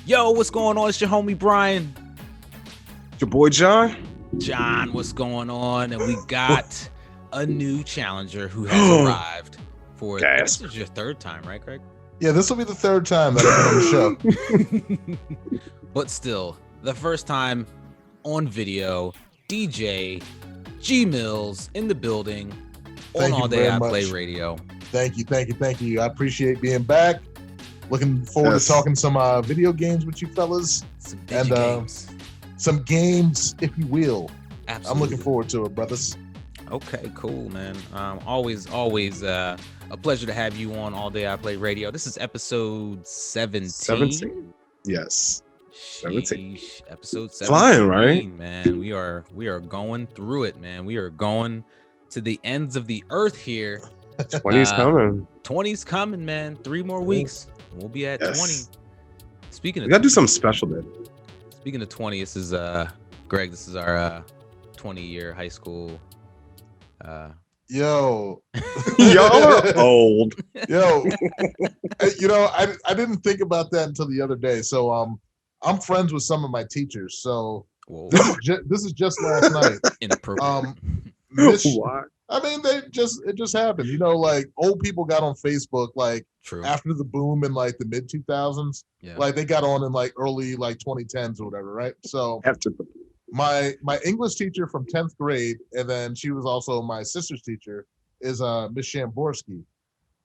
Yo, what's going on? It's your homie Brian. It's your boy John. John, what's going on? And we got a new challenger who has arrived for this is your third time, right, Craig? Yeah, this will be the third time that I've been on the show. But still, the first time on video, DJ G Mills in the building on All Day I Play Radio. Thank you. I appreciate being back. Looking forward to talking some video games with you fellas. Some games. Some games, if you will. Absolutely. I'm looking forward to it, brothers. Okay, cool, man. Always a pleasure to have you on All Day I Play Radio. This is episode 17. 17? Yes. 17. Episode 17. Flying, right? Man, we are going through it, man. We are going to the ends of the earth here. 20's coming. 20's coming, man. 3 more weeks. We'll be at 20. Speaking of, we gotta do something special then. Speaking of 20, this is Greg. This is our 20-year high school. Yo, y'all are old. Yo, I didn't think about that until the other day. So I'm friends with some of my teachers. So this is just last night. Inappropriate. Why? I mean, it just happened. You know, like old people got on Facebook like after the boom in like the mid 2000s. Yeah. Like they got on in like early like 2010s or whatever, right? So after the my English teacher from 10th grade, and then she was also my sister's teacher, is Miss Shamborsky.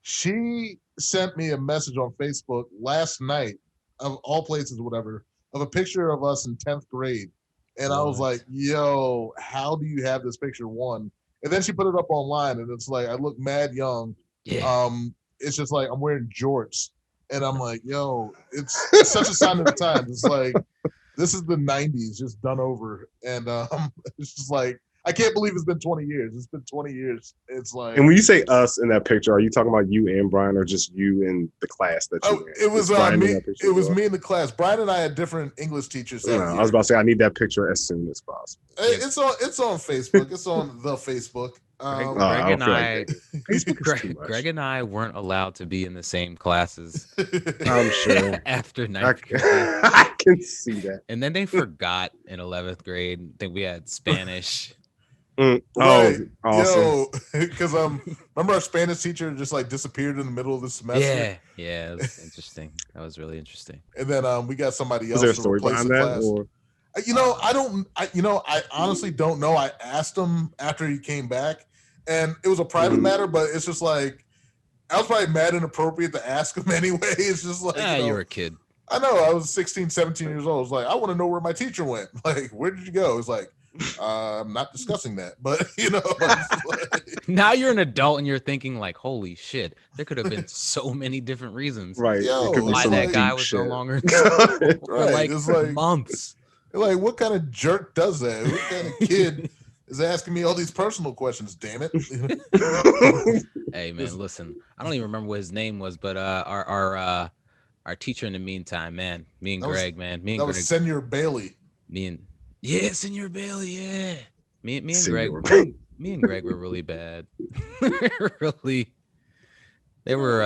She sent me a message on Facebook last night, of all places, whatever, of a picture of us in 10th grade. And I was like, yo, how do you have this picture? One. And then she put it up online, and it's like I look mad young. Yeah. It's just like I'm wearing jorts, and I'm like, yo, it's such a sign of the times. It's like this is the '90s just done over, and it's just like I can't believe it's been 20 years. It's been 20 years. It's like. And when you say us in that picture, are you talking about you and Brian, or just you in the class that you? It was me. It was me in the class. Brian and I had different English teachers. I was about to say I need that picture as soon as possible. It's on Facebook. It's on the Facebook. Greg and I weren't allowed to be in the same classes. I'm sure. After 9th grade. I can see that. And then they forgot in 11th grade. I think we had Spanish. Right. Awesome. Yo, because remember our Spanish teacher just like disappeared in the middle of the semester. Yeah, it was interesting. That was really interesting. And then we got somebody else. Was there a story behind that? Or? I honestly don't know. I asked him after he came back, and it was a private matter, but it's just like I was probably mad inappropriate to ask him anyway. It's just like you're a kid. I know. I was 16, 17 years old. I was like, I want to know where my teacher went. Like, where did you go? It's like, I'm not discussing that, but like, now you're an adult and you're thinking like, holy shit, there could have been so many different reasons. Right. Why that guy was no longer for like months. Like, what kind of jerk does that? What kind of kid is asking me all these personal questions? Damn it! Hey man, listen, I don't even remember what his name was, but our teacher in the meantime, man, me and Greg, that was Senor Bailey. Senor Bailey, yeah. Me and Greg were really bad. They were.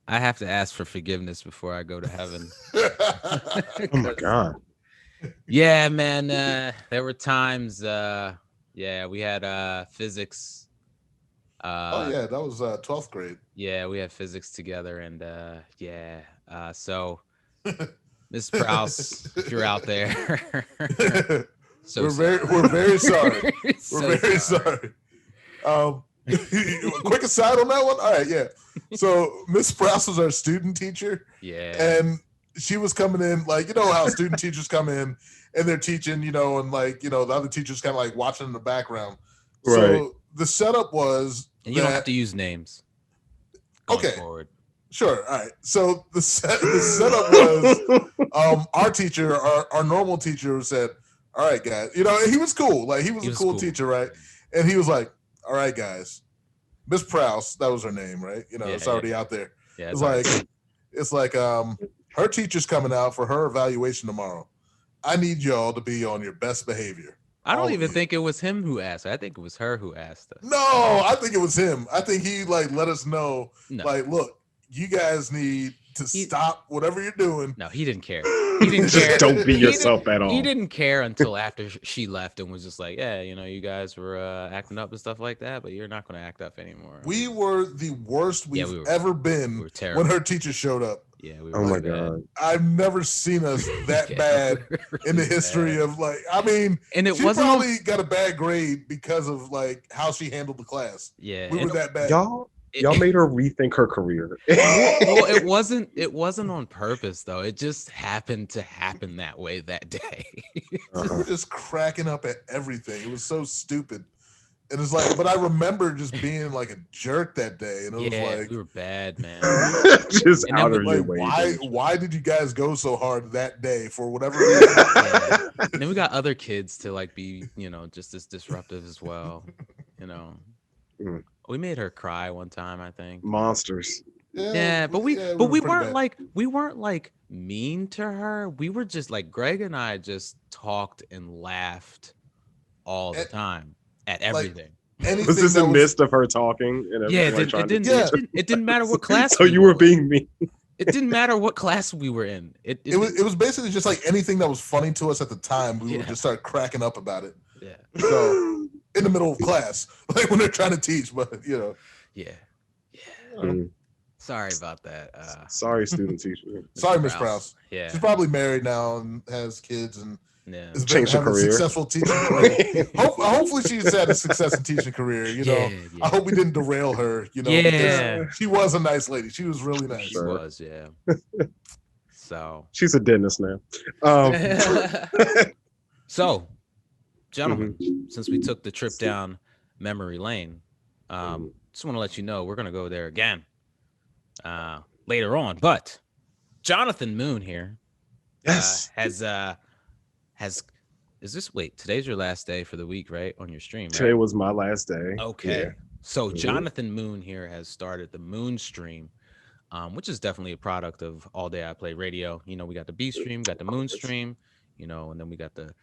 I have to ask for forgiveness before I go to heaven. Oh my god. Yeah, man. There were times. We had physics. That was 12th grade. Yeah, we had physics together, and so Miss Prowse, if you're out there, we're very sorry. We're very sorry. Quick aside on that one. All right, yeah. So Miss Prowse was our student teacher. Yeah. And she was coming in, like, you know how student teachers come in and they're teaching, and like, the other teacher's kind of like watching in the background. Right. So the setup was And you don't have to use names. Going forward. Sure. All right. So the setup was our teacher, our normal teacher said, all right, guys, he was cool. Like he was a cool teacher, right? And he was like, all right, guys, Miss Prowse, that was her name, right? It's already out there. Yeah, it's like her teacher's coming out for her evaluation tomorrow. I need y'all to be on your best behavior. I don't even think it was him who asked. I think it was her who asked us. No, I think it was him. I think he like let us know, like, look, you guys need to stop whatever you're doing. No, he didn't care. He didn't care. Don't be yourself at all. He didn't care until after she left and was just like, yeah, you guys were acting up and stuff like that, but you're not going to act up anymore. We were the worst we've ever been when her teacher showed up. Yeah, we were my God. I've never seen us that bad in the history of like, I mean, and she probably got a bad grade because of like how she handled the class. Yeah. We were that bad. Y'all made her rethink her career. Well, it wasn't on purpose though. It just happened to happen that way that day. We were just cracking up at everything. It was so stupid. And it's like, but I remember just being like a jerk that day. And it was like, we were bad, man. Just out of your way. Why did you guys go so hard that day for whatever reason? Yeah. And then we got other kids to like be, just as disruptive as well. We made her cry one time, I think. Monsters. Yeah, but we weren't like mean to her. We were just like Greg and I just talked and laughed all the time at everything. Was this a mist of her talking? And it didn't matter what class. So you were being mean. It didn't matter what class we were in. It was basically just like anything that was funny to us at the time. We would just start cracking up about it. Yeah. So in the middle of class, like when they're trying to teach, but Yeah. Sorry about that. Sorry, student teacher. Sorry, Miss Prowse. Yeah. She's probably married now and has kids and has changed her career. A successful teaching career. Hopefully she's had a success in teaching career. I hope we didn't derail her. She was a nice lady. She was really nice. She was, yeah. So she's a dentist now. So, gentlemen, since we took the trip down memory lane, just want to let you know we're gonna go there again later on. But Jonathan Moon here, today's your last day for the week, right? On your stream, right? Today was my last day. Okay. Yeah. So Jonathan Moon here has started the Moon stream, which is definitely a product of All Day I Play Radio. We got the B stream, got the Moon stream, and then we got the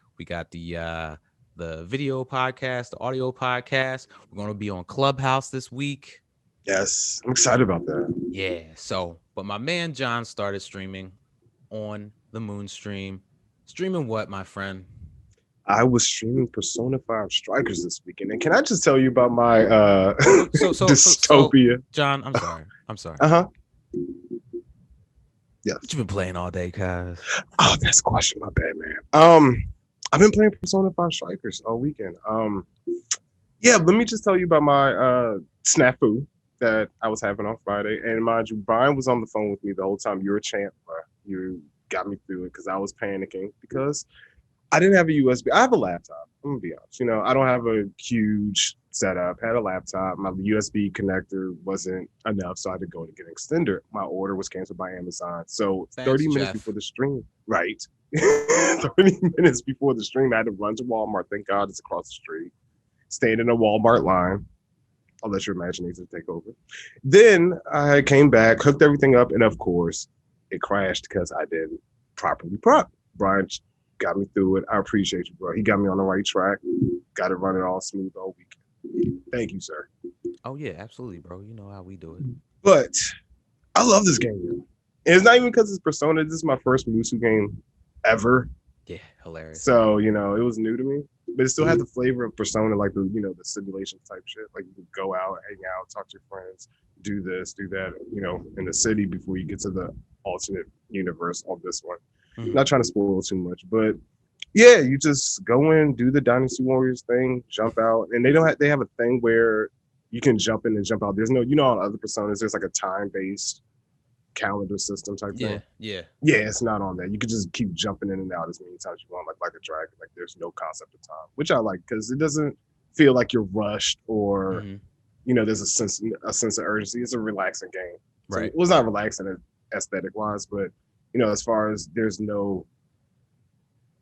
video podcast, the audio podcast. We're going to be on Clubhouse this week. Yes, I'm excited about that. Yeah. So, but my man John started streaming on the Moon stream. Streaming what, my friend? I was streaming Persona 5 Strikers this weekend. And can I just tell you about my dystopia? So, John, I'm sorry. Uh-huh. Yeah. What you been playing all day, cuz? Oh, that's a question. My bad, man. I've been playing Persona 5 Strikers all weekend. Yeah, let me just tell you about my snafu that I was having on Friday. And mind you, Brian was on the phone with me the whole time. You're a champ, bro. You got me through it because I was panicking because I didn't have a USB. I have a laptop. I'm gonna be honest. I don't have a huge setup. Had a laptop. My USB connector wasn't enough, so I had to go to get an extender. My order was canceled by Amazon. So 30 minutes before the stream, right? 30 minutes before the stream, I had to run to Walmart. Thank God it's across the street. Stayed in a Walmart line. I'll let your imagination take over. Then I came back, hooked everything up, and of course, it crashed because I didn't properly prep. Brian got me through it. I appreciate you, bro. He got me on the right track. Got it running all smooth all weekend. Thank you, sir. Oh, yeah, absolutely, bro. You know how we do it. But I love this game, man. And it's not even because it's Persona. This is my first Musu game ever. Yeah, hilarious. So, it was new to me. But it still had the flavor of Persona, like the simulation type shit. Like you could go out, hang out, talk to your friends, do this, do that, in the city before you get to the alternate universe on this one. Mm-hmm. Not trying to spoil too much, but yeah, you just go in, do the Dynasty Warriors thing, jump out, and they have a thing where you can jump in and jump out. There's no, on other Personas, there's like a time-based calendar system type Yeah, thing. yeah. Yeah, it's not on there. You could just keep jumping in and out as many times as you want, like a dragon. Like there's no concept of time, which I like because it doesn't feel like you're rushed or Mhm. there's a sense of urgency. It's a relaxing game. So Right. it was not relaxing aesthetic wise, but as far as there's no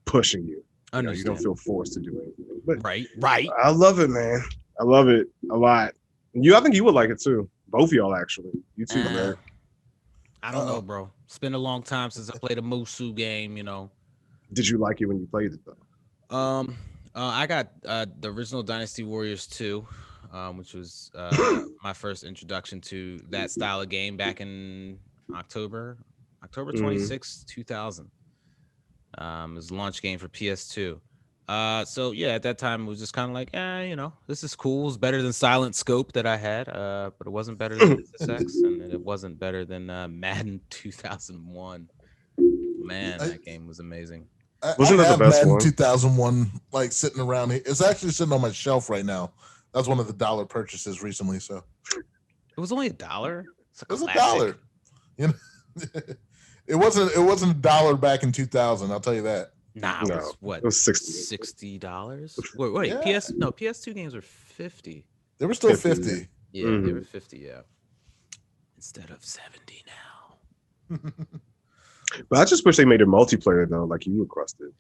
pushing you. You don't feel forced to do anything. But Right. I love it, man. I love it a lot. I think you would like it too. Both of y'all actually. You too, man. I don't know, bro. It's been a long time since I played a Musu game, Did you like it when you played it though? I got the original Dynasty Warriors 2, which was my first introduction to that style of game back in October 26th, 2000. It was a launch game for PS2. So yeah, at that time it was just kind of like, this is cool. It's better than Silent Scope that I had, but it wasn't better than SSX, and it wasn't better than Madden 2001. Man, that game was amazing. Wasn't that the best Madden one? 2001, like sitting around here. It's actually sitting on my shelf right now. That's one of the dollar purchases recently. So it was only $1. It was $1. It wasn't $1 back in 2000. I'll tell you that. Nah, it was what? It was $60. Wait, yeah. PS2 games were 50. They were still 50. Yeah, they were 50. Yeah, instead of 70 now. But I just wish they made it multiplayer though, like you requested.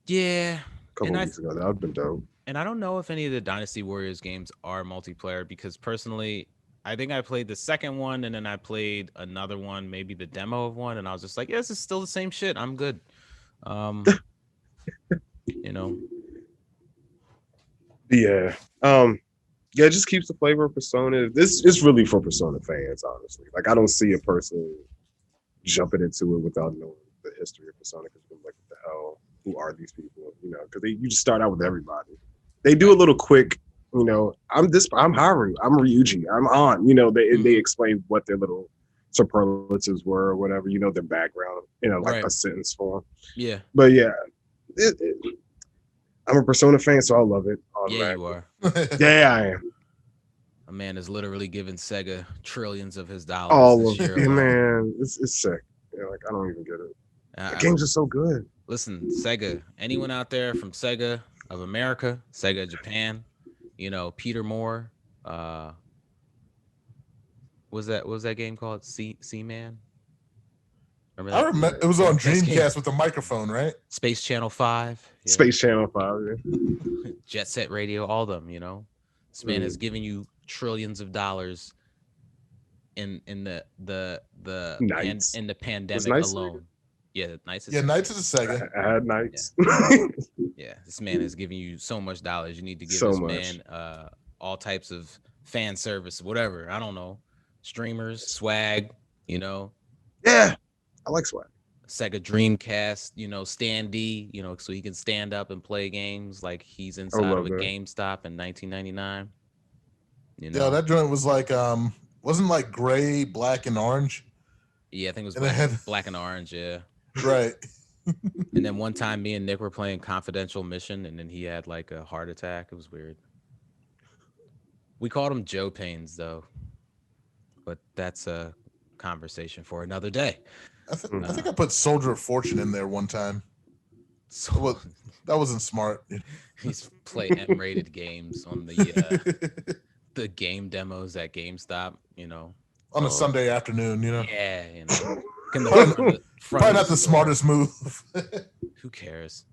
Yeah, a couple weeks ago, that would have been dope. And I don't know if any of the Dynasty Warriors games are multiplayer because personally, I think I played the second one and then I played another one, maybe the demo of one, and I was just like, yeah, this is still the same shit. I'm good. Yeah. Yeah, it just keeps the flavor of Persona. This is really for Persona fans, honestly. Like I don't see a person jumping into it without knowing the history of Persona because you're like, what the hell? Who are these people? Because you just start out with everybody. They do a little quick, I'm Haru, I'm Ryuji, I'm On. They explain what their little superlatives were or whatever, their background, like a sentence form. Yeah. But yeah, I'm a Persona fan, so I love it. Yeah, you are. Yeah, I am. A man is literally giving Sega trillions of his dollars. All of it, man. It's sick. I don't even get it. The games are so good. Listen, Sega. Anyone out there from Sega of America, Sega Japan, Peter Moore. What was that game called? Seaman? Remember that? I remember it was on Dreamcast with the microphone, right? Space Channel 5. Yeah. Space Channel 5, yeah. Jet Set Radio, all of them, This man is giving you trillions of dollars in the pandemic alone. Yeah, Knights. Yeah, Knights is a Sega. I had Knights. Yeah, this man is giving you so much dollars. You need to give this man all types of fan service, whatever. I don't know, streamers, swag. Yeah, I like swag. Sega Dreamcast, standee, so he can stand up and play games like he's inside of a GameStop in 1999. Yeah, that joint was like wasn't like gray, black, and orange. Yeah, I think it was black and orange. Yeah, right. And then one time, me and Nick were playing Confidential Mission, and then he had like a heart attack. It was weird. We called him Joe Pains, though, but that's a conversation for another day. I think I put Soldier of Fortune in there one time. So that wasn't smart. He's play M-rated games on the game demos at GameStop, on a Sunday afternoon, Yeah, probably not the smartest move. Who cares?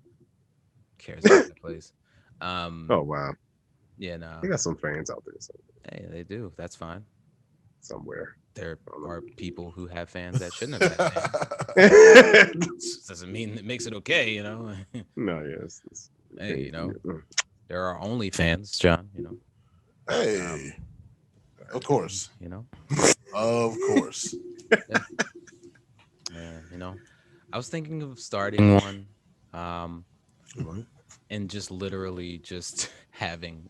Who cares about that place? Oh wow. Yeah, no. They got some fans out there. Hey, they do. That's fine. Somewhere. There are people who have fans that shouldn't have had fans. Doesn't mean it makes it okay, No, yes. Hey, there are only fans, John, Hey, of course. Of course. Yeah, I was thinking of starting one, and just literally just having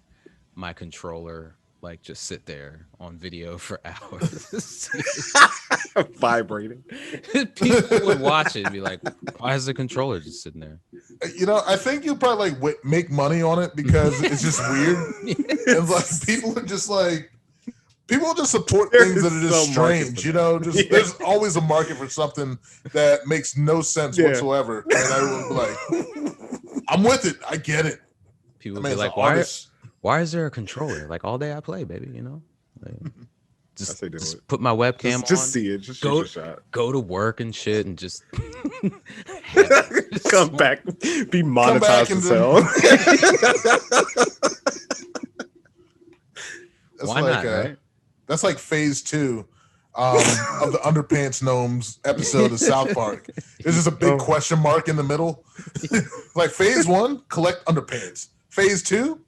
my controller like just sit there on video for hours. Vibrating. People would watch it and be like, why is the controller just sitting there? I think you'll probably make money on it because it's just weird. And like people are just like People just support There things that are is just some market strange, for you know. that. Just there's always a market for something that makes no sense Yeah. whatsoever, and I would be like, I'm with it. I get it. People That be man's like, an artist. why is there a controller? Like all day I play, baby, you know? Like, I say do just it. put my webcam Just on, see it. Just Go- shoot your shot. go to work and shit and just Come back, be Come back monetized and as hell. That's Why like, not, right? That's like phase 2 of the Underpants Gnomes episode of South Park. There's just a big question mark in the middle. Like phase 1, collect underpants. Phase 2,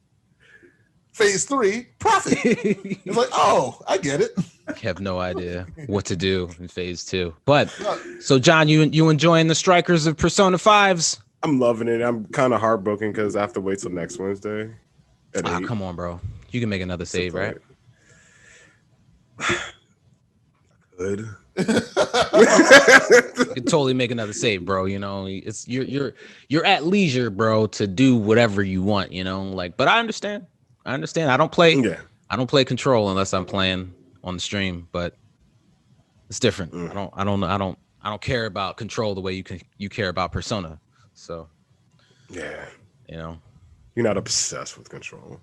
phase 3, profit. It's like, oh, I get it. I have no idea what to do in phase 2. But so John, you enjoying the strikers of Persona 5s? I'm loving it. I'm kind of heartbroken because I have to wait till next Wednesday. At 8 Come on, bro. You can make another save, right? Good. You can totally make another save, bro. You know, it's you're at leisure, bro, to do whatever you want, you know. Like, but I understand. I don't play Control unless I'm playing on the stream, but it's different. I don't care about Control the way you care about Persona. So yeah, you know, you're not obsessed with Control.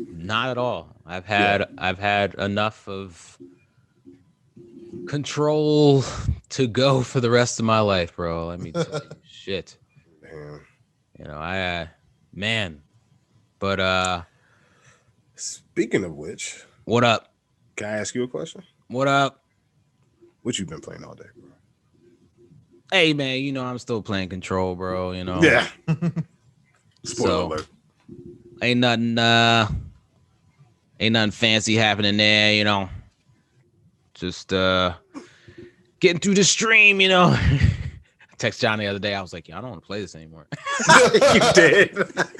Not at all. I've had enough of Control to go for the rest of my life, bro. Let me tell you, shit. Damn. You know, man. But speaking of which, what up? Can I ask you a question? What up? What you been playing all day, bro? Hey, man, you know I'm still playing Control, bro. You know. Yeah. Spoiler alert. Ain't nothing fancy happening there, you know. Just getting through the stream, you know. I text John the other day. I was like, I don't want to play this anymore. You did.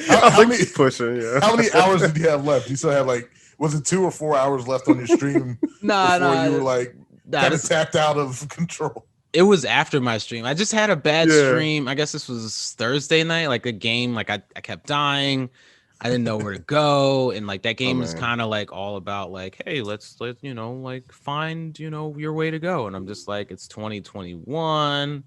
How many pushing? Yeah. How many hours did you have left? You still have like, was it 2 or 4 hours left on your stream? No. You were like kind of tapped out of Control. It was after my stream. I just had a bad stream. I guess this was Thursday night. Like a game, like I kept dying. I didn't know where to go, and like that game is kind of like all about like, hey, let's you know, like find, you know, your way to go. And I'm just like, it's 2021.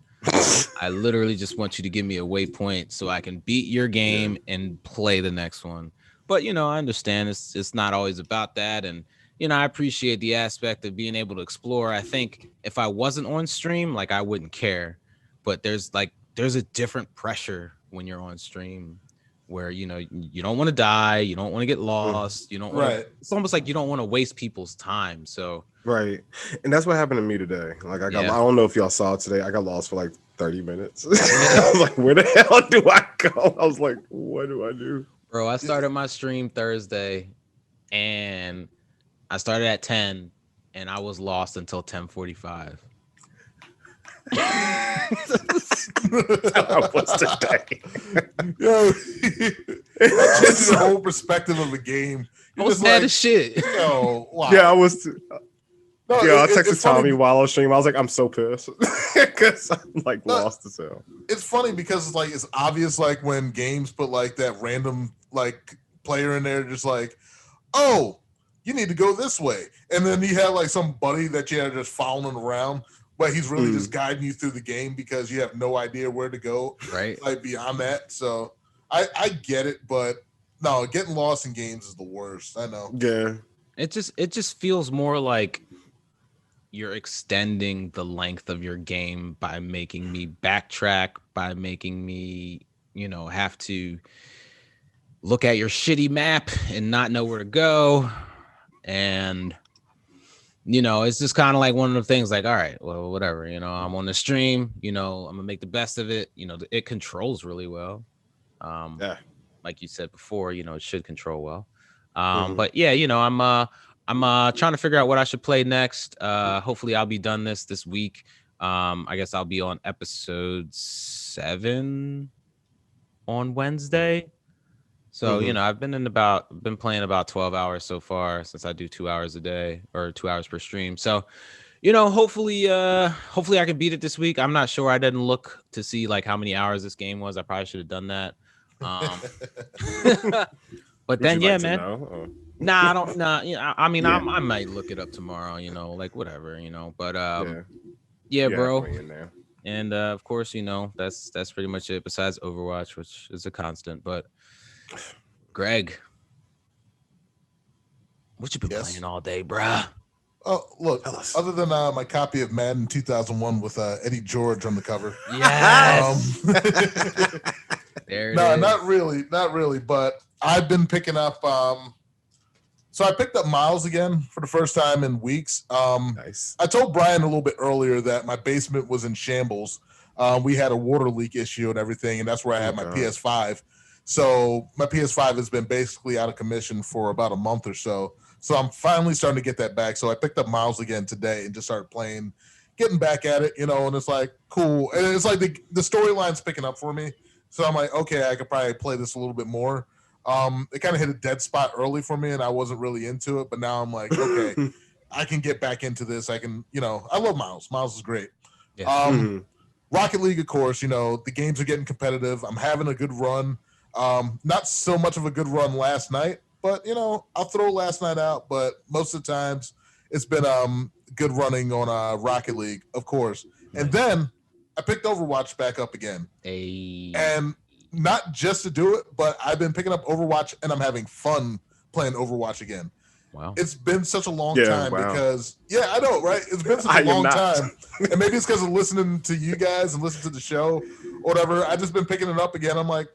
I literally just want you to give me a waypoint so I can beat your game and play the next one. But you know, I understand it's not always about that, and you know, I appreciate the aspect of being able to explore. I think if I wasn't on stream, like I wouldn't care, but there's a different pressure when you're on stream, where you know you don't want to die, you don't want to get lost, you don't want to, it's almost like you don't want to waste people's time. So right, and that's what happened to me today. Like I don't know if y'all saw it today. I got lost for like 30 minutes. I was like, where the hell do I go? I was like, what do I do, bro? I started my stream Thursday, and I started at 10, and I was lost until 10:45. I was today. Yo, that changes the whole perspective of the game. I was mad as shit. Yo, wow. Yeah, I was. No, I texted Tommy while I was streaming. I was like, I'm so pissed because I'm like lost as hell. It's funny because it's obvious, like when games put like that random like player in there, just like, oh, you need to go this way, and then you have like some buddy that you have just following around, but he's really just guiding you through the game because you have no idea where to go, right? Like beyond that. So I get it, but no, getting lost in games is the worst. I know. Yeah, it just feels more like you're extending the length of your game by making me backtrack, by making me, you know, have to look at your shitty map and not know where to go. And, you know, it's just kind of like one of the things like, all right, well, whatever, you know, I'm on the stream, you know, I'm gonna make the best of it. You know, it controls really well. Like you said before, you know, it should control well. But yeah, you know, I'm trying to figure out what I should play next. Hopefully I'll be done this week. I guess I'll be on episode 7 on Wednesday. So, you know, I've been playing about 12 hours so far, since I do 2 hours a day or 2 hours per stream. So, you know, hopefully I can beat it this week. I'm not sure. I didn't look to see like how many hours this game was. I probably should have done that. But then, yeah, man. Nah, I don't. Nah, you know, I mean, Yeah. I might look it up tomorrow. You know, like whatever. You know, but Yeah. yeah, bro. Definitely in there. And of course, you know, that's pretty much it. Besides Overwatch, which is a constant. But Greg, what you been Yes. playing all day, bruh? Oh, look, Tell us. other than my copy of Madden 2001 with Eddie George on the cover. Yes. There it No, is. not really. But I've been picking up. So I picked up Miles again for the first time in weeks. Nice. I told Brian a little bit earlier that my basement was in shambles. We had a water leak issue and everything, and that's where I had my God. PS5. So my PS5 has been basically out of commission for about a month or so. So I'm finally starting to get that back. So I picked up Miles again today and just started playing, getting back at it, you know, and it's like cool. And it's like the storyline's picking up for me. So I'm like, okay, I could probably play this a little bit more. It kind of hit a dead spot early for me and I wasn't really into it, but now I'm like, okay, I can get back into this. I can, you know, I love Miles. Miles is great. Yeah. Mhm. Rocket League, of course, you know, the games are getting competitive. I'm having a good run. Not so much of a good run last night, but you know, I'll throw last night out. But most of the times, it's been good running on Rocket League, of course. And then I picked Overwatch back up again, and not just to do it, but I've been picking up Overwatch, and I'm having fun playing Overwatch again. Wow. It's been such a long Yeah, time wow. because, yeah, I know, right? It's been such I a am long not. time. And maybe it's because of listening to you guys and listening to the show or whatever. I just been picking it up again. I'm like,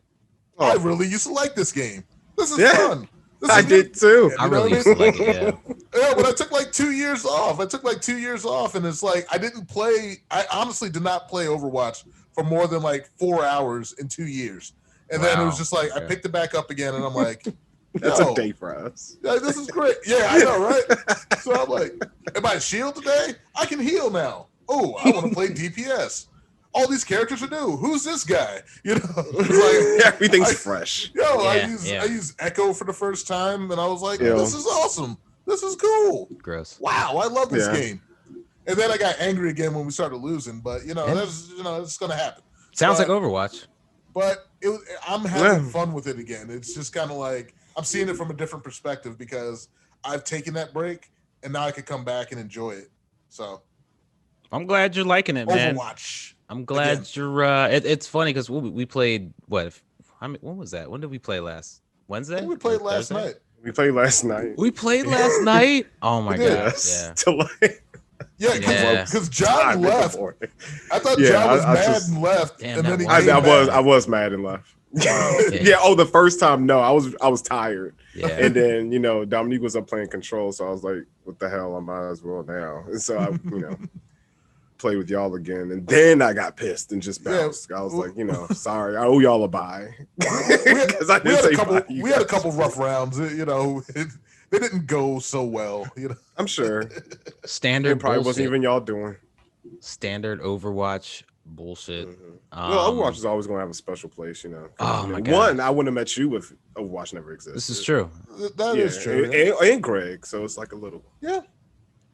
I really used to like this game. This is Yeah. fun. This I is good. did too. I You know really what used to like it. Yeah. Yeah, but I took like 2 years off. And it's like I didn't play. I honestly did not play Overwatch for more than like 4 hours in 2 years. And then it was Wow. just like I Okay. picked it back up again, and I'm like, That's yo, a day for us. yeah, this is great. Yeah, I know, right? So I'm like, am I shield today? I can heal now. Oh, I want to play DPS. All these characters are new. Who's this guy? You know, it's like Everything's I- fresh. I Yeah. use Echo for the first time, and I was like, Yeah. this is awesome. This is cool. Gross. Wow, I love this Yeah. game. And then I got angry again when we started losing, but you know, Yeah. it's gonna happen. Sounds But- like Overwatch. But I'm having Yeah. fun with it again. It's just kind of like I'm seeing it from a different perspective because I've taken that break and now I can come back and enjoy it. So I'm glad you're liking it, man. Overwatch. I'm glad Again. you're. It's funny because we played what? When was that? When did we play last? I Wednesday? think we played Or last Thursday? night. We played last night. We played last night. Oh my We did. god! Yes. Yeah. To like, Yeah, Yeah. because tired John with the left. board. I thought Yeah, John was I mad just- and left, Damn, and that then he was- came back. I was mad and left. Yeah. The first time, no, I was tired. Yeah. And then, you know, Dominique was up playing control, so I was like, what the hell, I might as well now. And so I, you know, play with y'all again. And then I got pissed and just bounced. I was like, you know, sorry, I owe y'all a bye. Because I we didn't had say a couple. bye to you We had a guys. couple rough rounds. You know, they didn't go so well. You know, I'm sure. Standard It probably bullshit. wasn't even y'all doing. Standard Overwatch bullshit. Well, Overwatch is always going to have a special place, you know. 'Cause, Oh you my know, God. one, I wouldn't have met you with Overwatch never existed. This is true. that is true. And Greg, so it's like a little. Yeah,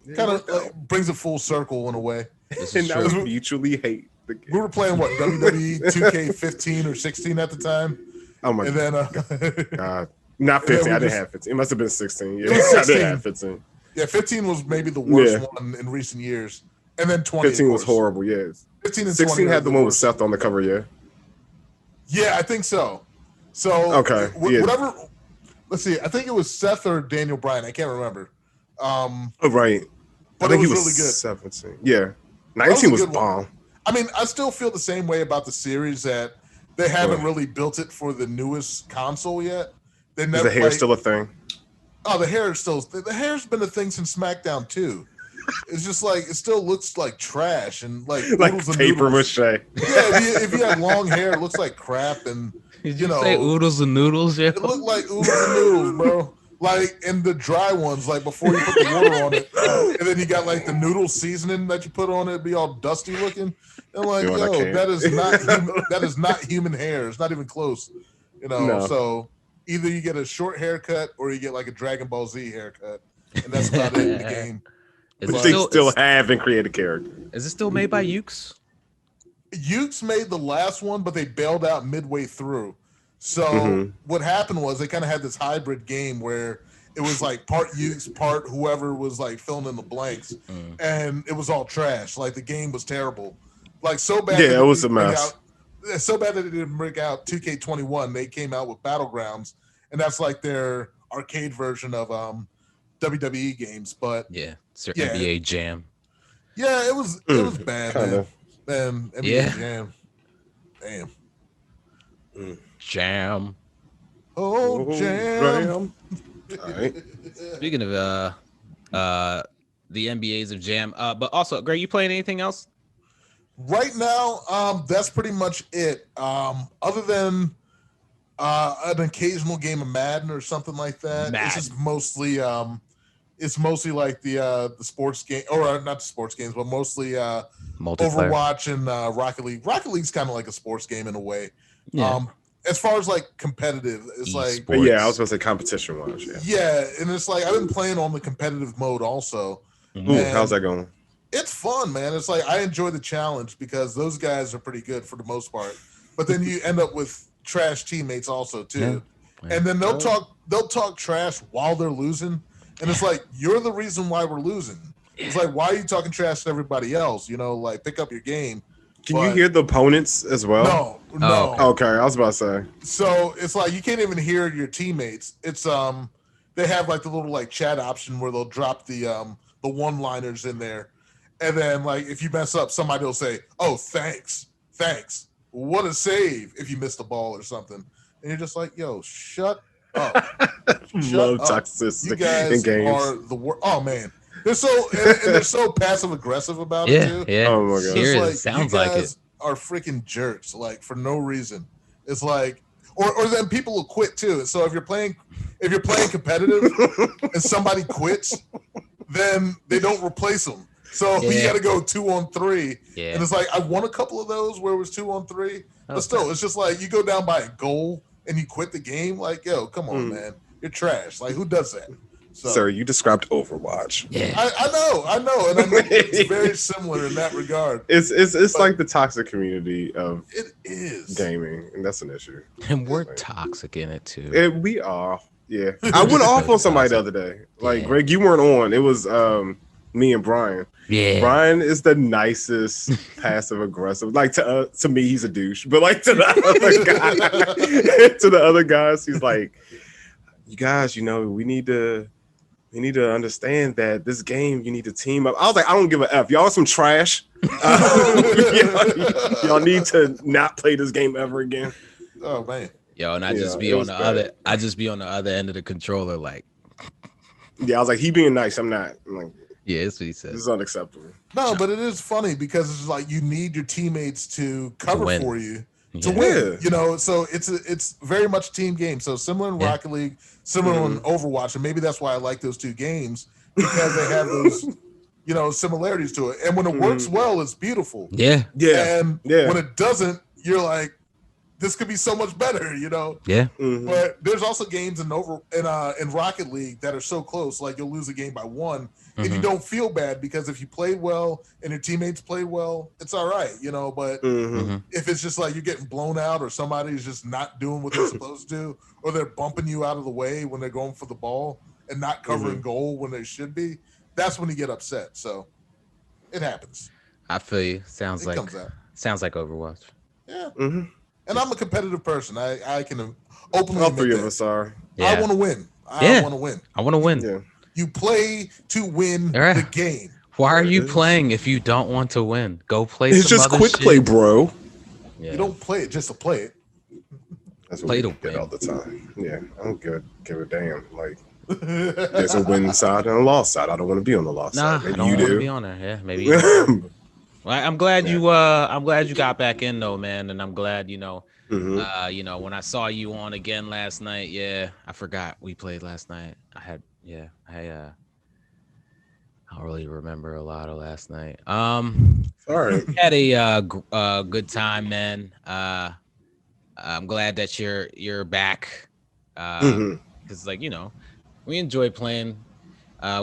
Yeah, kind it of worked out. brings it full circle in a way. This And is now we true. mutually hate the game. We were playing what WWE 2K15 or 16 at the time, Oh my and then God. Not And then 15. we I didn't just- have 15. It must have been 16. Yeah, It was I 16. didn't have 15. yeah, 15 was maybe the worst Yeah. one in recent years, and then 20. 15 of was course. horrible, yes. 15 and 16 20 had the one with worst. Seth on the cover, yeah. Yeah, I think so. So Okay, yeah. whatever. Let's see. I think it was Seth or Daniel Bryan. I can't remember. Oh, right. But I think it he was was really good. 17. Yeah. was a 19 was good one. bomb. I mean, I still feel the same way about the series that they haven't Right. really built it for the newest console yet. They Is never the hair like- still a thing? Oh, the hair is still. The hair's been a thing since SmackDown 2. It's just like it still looks like trash and like Like oodles and paper noodles. mache. Yeah, if you had long hair, it looks like crap, and Did you you know, say oodles and noodles? Yeah. it looked like oodles and noodles, bro. Like in the dry ones, like before you put the water on it, and then you got like the noodle seasoning that you put on it, be all dusty looking. And like, Yo, I yo, can't. that is not that is not human hair. It's not even close. You know, No. so either you get a short haircut or you get like a Dragon Ball Z haircut, and that's about it in the game. Is it They still, still have and create a character. is it still made by Ukes? Ukes made the last one, but they bailed out midway through. So Mhm. what happened was they kind of had this hybrid game where it was like part use, part whoever was like filling in the blanks, and it was all trash. Like the game was terrible, like so bad. Yeah, it was a mess. So bad that it didn't bring out 2K21. They came out with Battlegrounds, and that's like their arcade version of WWE games. But yeah, it's their NBA Jam. Yeah, it was bad, kinda. man. NBA Yeah. Jam. Damn. Jam. Oh, Jam. All right. Speaking of the NBAs of Jam, but also, Greg, you playing anything else? Right now, that's pretty much it. Other than an occasional game of Madden or something like that, it's just mostly like the sports game, or not the sports games, but mostly Overwatch and Rocket League. Rocket League's kind of like a sports game in a way. Yeah. As far as like competitive, it's like yeah, I was gonna say competition wise. Yeah, and it's like I've been playing on the competitive mode also. Ooh, how's that going? It's fun, man. It's like I enjoy the challenge because those guys are pretty good for the most part. But then you end up with trash teammates also too. Yeah. And then they'll talk trash while they're losing. And it's like, you're the reason why we're losing. It's like, why are you talking trash to everybody else? You know, like pick up your game. Can you hear the opponents as well? No. Okay, I was about to say. So it's like you can't even hear your teammates. It's they have like the little like chat option where they'll drop the one-liners in there. And then like if you mess up, somebody will say, "Oh, thanks. What a save!" If you miss the ball or something. And you're just like, "Yo, shut up." Love toxicity You guys in games. are the worst. Oh man. They're so and they're so passive aggressive about it too. Yeah. Oh my god. Here Like, it sounds you like guys it. are freaking jerks, like for no reason. It's like, or then people will quit too. So if you're playing competitive and somebody quits, then they don't replace them. So you got to go 2-on-3. Yeah. And it's like I won a couple of those where it was 2-on-3, but still, it's just like you go down by a goal and you quit the game. Like, yo, come on, man, you're trash. Like, who does that? So, Sir, you described Overwatch. Yeah. I know, and I know it's very similar in that regard. It's like the toxic community of It is gaming, and that's an issue. And we're toxic in it too. We are. Yeah. I went off on somebody the other day. Like, Greg, you weren't on. It was me and Brian. Yeah. Brian is the nicest passive aggressive. Like to me, he's a douche. But like to the other guys, he's like, you guys, you know, we need to understand that this game, you need to team up. I was like, I don't give a F. Y'all are some trash. Y'all need to not play this game ever again. Oh man. Yo, and I just be on the other end of the controller, like. Yeah, I was like, he being nice. I'm not. I'm like, yeah, that's what he said. This is unacceptable. No, but it is funny because it's like you need your teammates to cover for you to win. You know, so it's very much a team game. So similar in Rocket League, similar in Overwatch, and maybe that's why I like those two games because they have those, similarities to it. And when it works well, it's beautiful. Yeah. And when it doesn't, you're like, this could be so much better, you know. Yeah. But there's also games in Rocket League that are so close, like you'll lose a game by one, and you don't feel bad because if you played well and your teammates play well, it's all right, you know. But if it's just like you're getting blown out or somebody's just not doing what they're supposed to do, or they're bumping you out of the way when they're going for the ball and not covering goal when they should be, that's when you get upset. So it happens. I feel you. Sounds like Overwatch. Yeah. And I'm a competitive person. I can openly All admit three that. of us are. I want to win. I want to win. I want to win. Yeah. You play to win the game. Why are you playing if you don't want to win? Go play It's some just other quick shit. play, bro. Yeah. You don't play it just to play it. That's what we get all the time. Yeah, I don't give a damn. Like, there's a win side and a loss side. I don't want to be on the loss side. Maybe I don't you want do. to be on there. Yeah, maybe. You do. Well, I'm glad you got back in though, man, and I'm glad when I saw you on again last night. Yeah, I forgot we played last night. I don't really remember a lot of last night. Sorry. Had a good time, man. I'm glad that you're back. Because we enjoy playing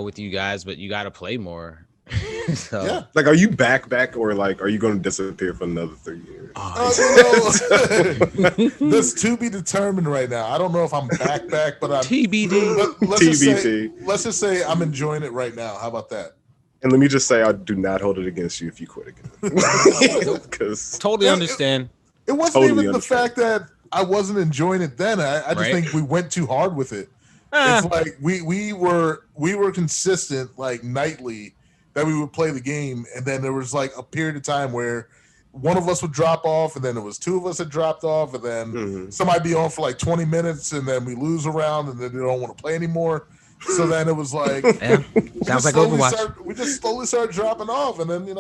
with you guys, but you got to play more. So, Yeah. Like, are you back, or like, are you going to disappear for another 3 years? That's to be determined right now. I don't know if I'm back, but I'm TBD. Let's just say I'm enjoying it right now. How about that? And let me just say, I do not hold it against you if you quit again. Because Totally understand. It wasn't Totally even the understand. fact that I wasn't enjoying it then. I just think we went too hard with it. It's like we were consistent, like nightly, that we would play the game, and then there was like a period of time where one of us would drop off, and then there was two of us that dropped off, and then somebody be on for like 20 minutes, and then we lose a round, and then they don't want to play anymore. So then it was like, sounds like Overwatch. We just slowly started dropping off, and then we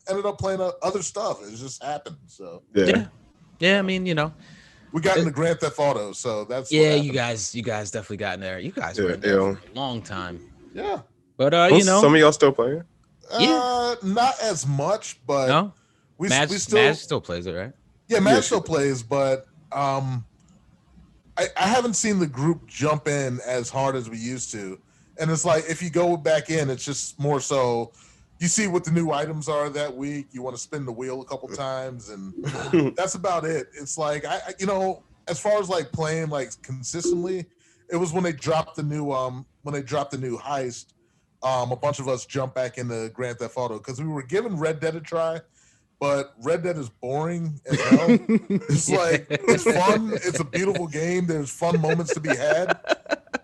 ended up playing other stuff. It just happened. So yeah. I mean, we got into Grand Theft Auto, so that's you guys definitely got in there. You guys were in there for a long time. Yeah, but some of y'all still playing? Not as much, but no, we Madge still plays it, right? Yeah, Madge still plays, but I haven't seen the group jump in as hard as we used to. And it's like, if you go back in, it's just more so you see what the new items are that week. You want to spin the wheel a couple times, and that's about it. It's like, I as far as like playing like consistently, it was when they dropped the new heist. A bunch of us jumped back into Grand Theft Auto because we were giving Red Dead a try. But Red Dead is boring as hell. It's like, it's fun. It's a beautiful game. There's fun moments to be had.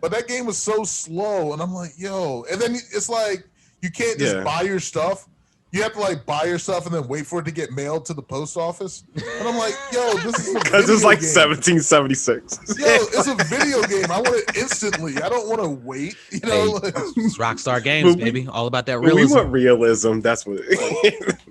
But that game was so slow. And I'm like, yo. And then it's like, you can't just buy your stuff. You have to like buy your stuff and then wait for it to get mailed to the post office. And I'm like, yo, this is because it's like 1776. Yo, it's a video game. I want it instantly. I don't want to wait. It's Rockstar Games, baby. All about that realism. We want realism. That's what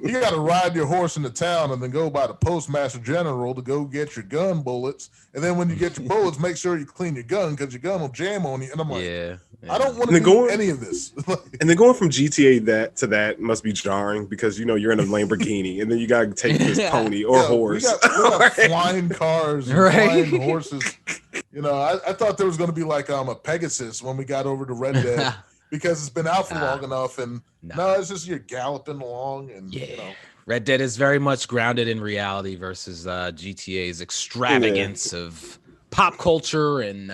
you got to ride your horse into town and then go by the postmaster general to go get your gun bullets. And then when you get your bullets, make sure you clean your gun because your gun will jam on you. And I'm like, I don't want to do any of this. And then going from GTA to that must be jarring because you're in a Lamborghini and then you gotta take this pony or horse. We got flying cars, and flying horses. I thought there was going to be like a Pegasus when we got over to Red Dead because it's been out for long enough, and no, it's just you're galloping along, and Red Dead is very much grounded in reality versus GTA's extravagance of pop culture and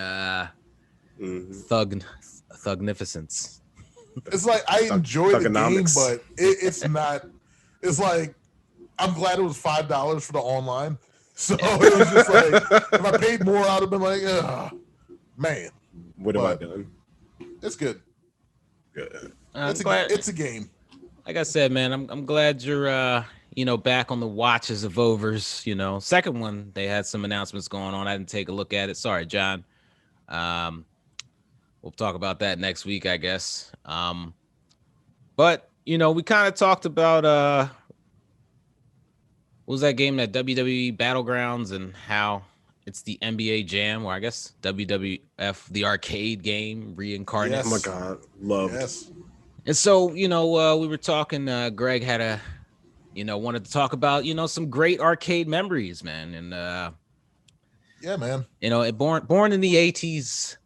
thugnificence. It's like I enjoy the game, but it's not. It's like I'm glad it was $5 for the online. So it was just like if I paid more, I'd have been like, man. What have I done? It's good. Good. It's a game. Like I said, man, I'm glad you're back on the watches of overs. Second one, they had some announcements going on. I didn't take a look at it. Sorry, John. We'll talk about that next week, I guess. But we kind of talked about what was that game, that WWE Battlegrounds, and how it's the NBA Jam, or I guess WWF, the arcade game reincarnated. Yes. Oh my God, loved. Yes. And so, we were talking. Greg had wanted to talk about some great arcade memories, man, and yeah, man. Born in the 80s.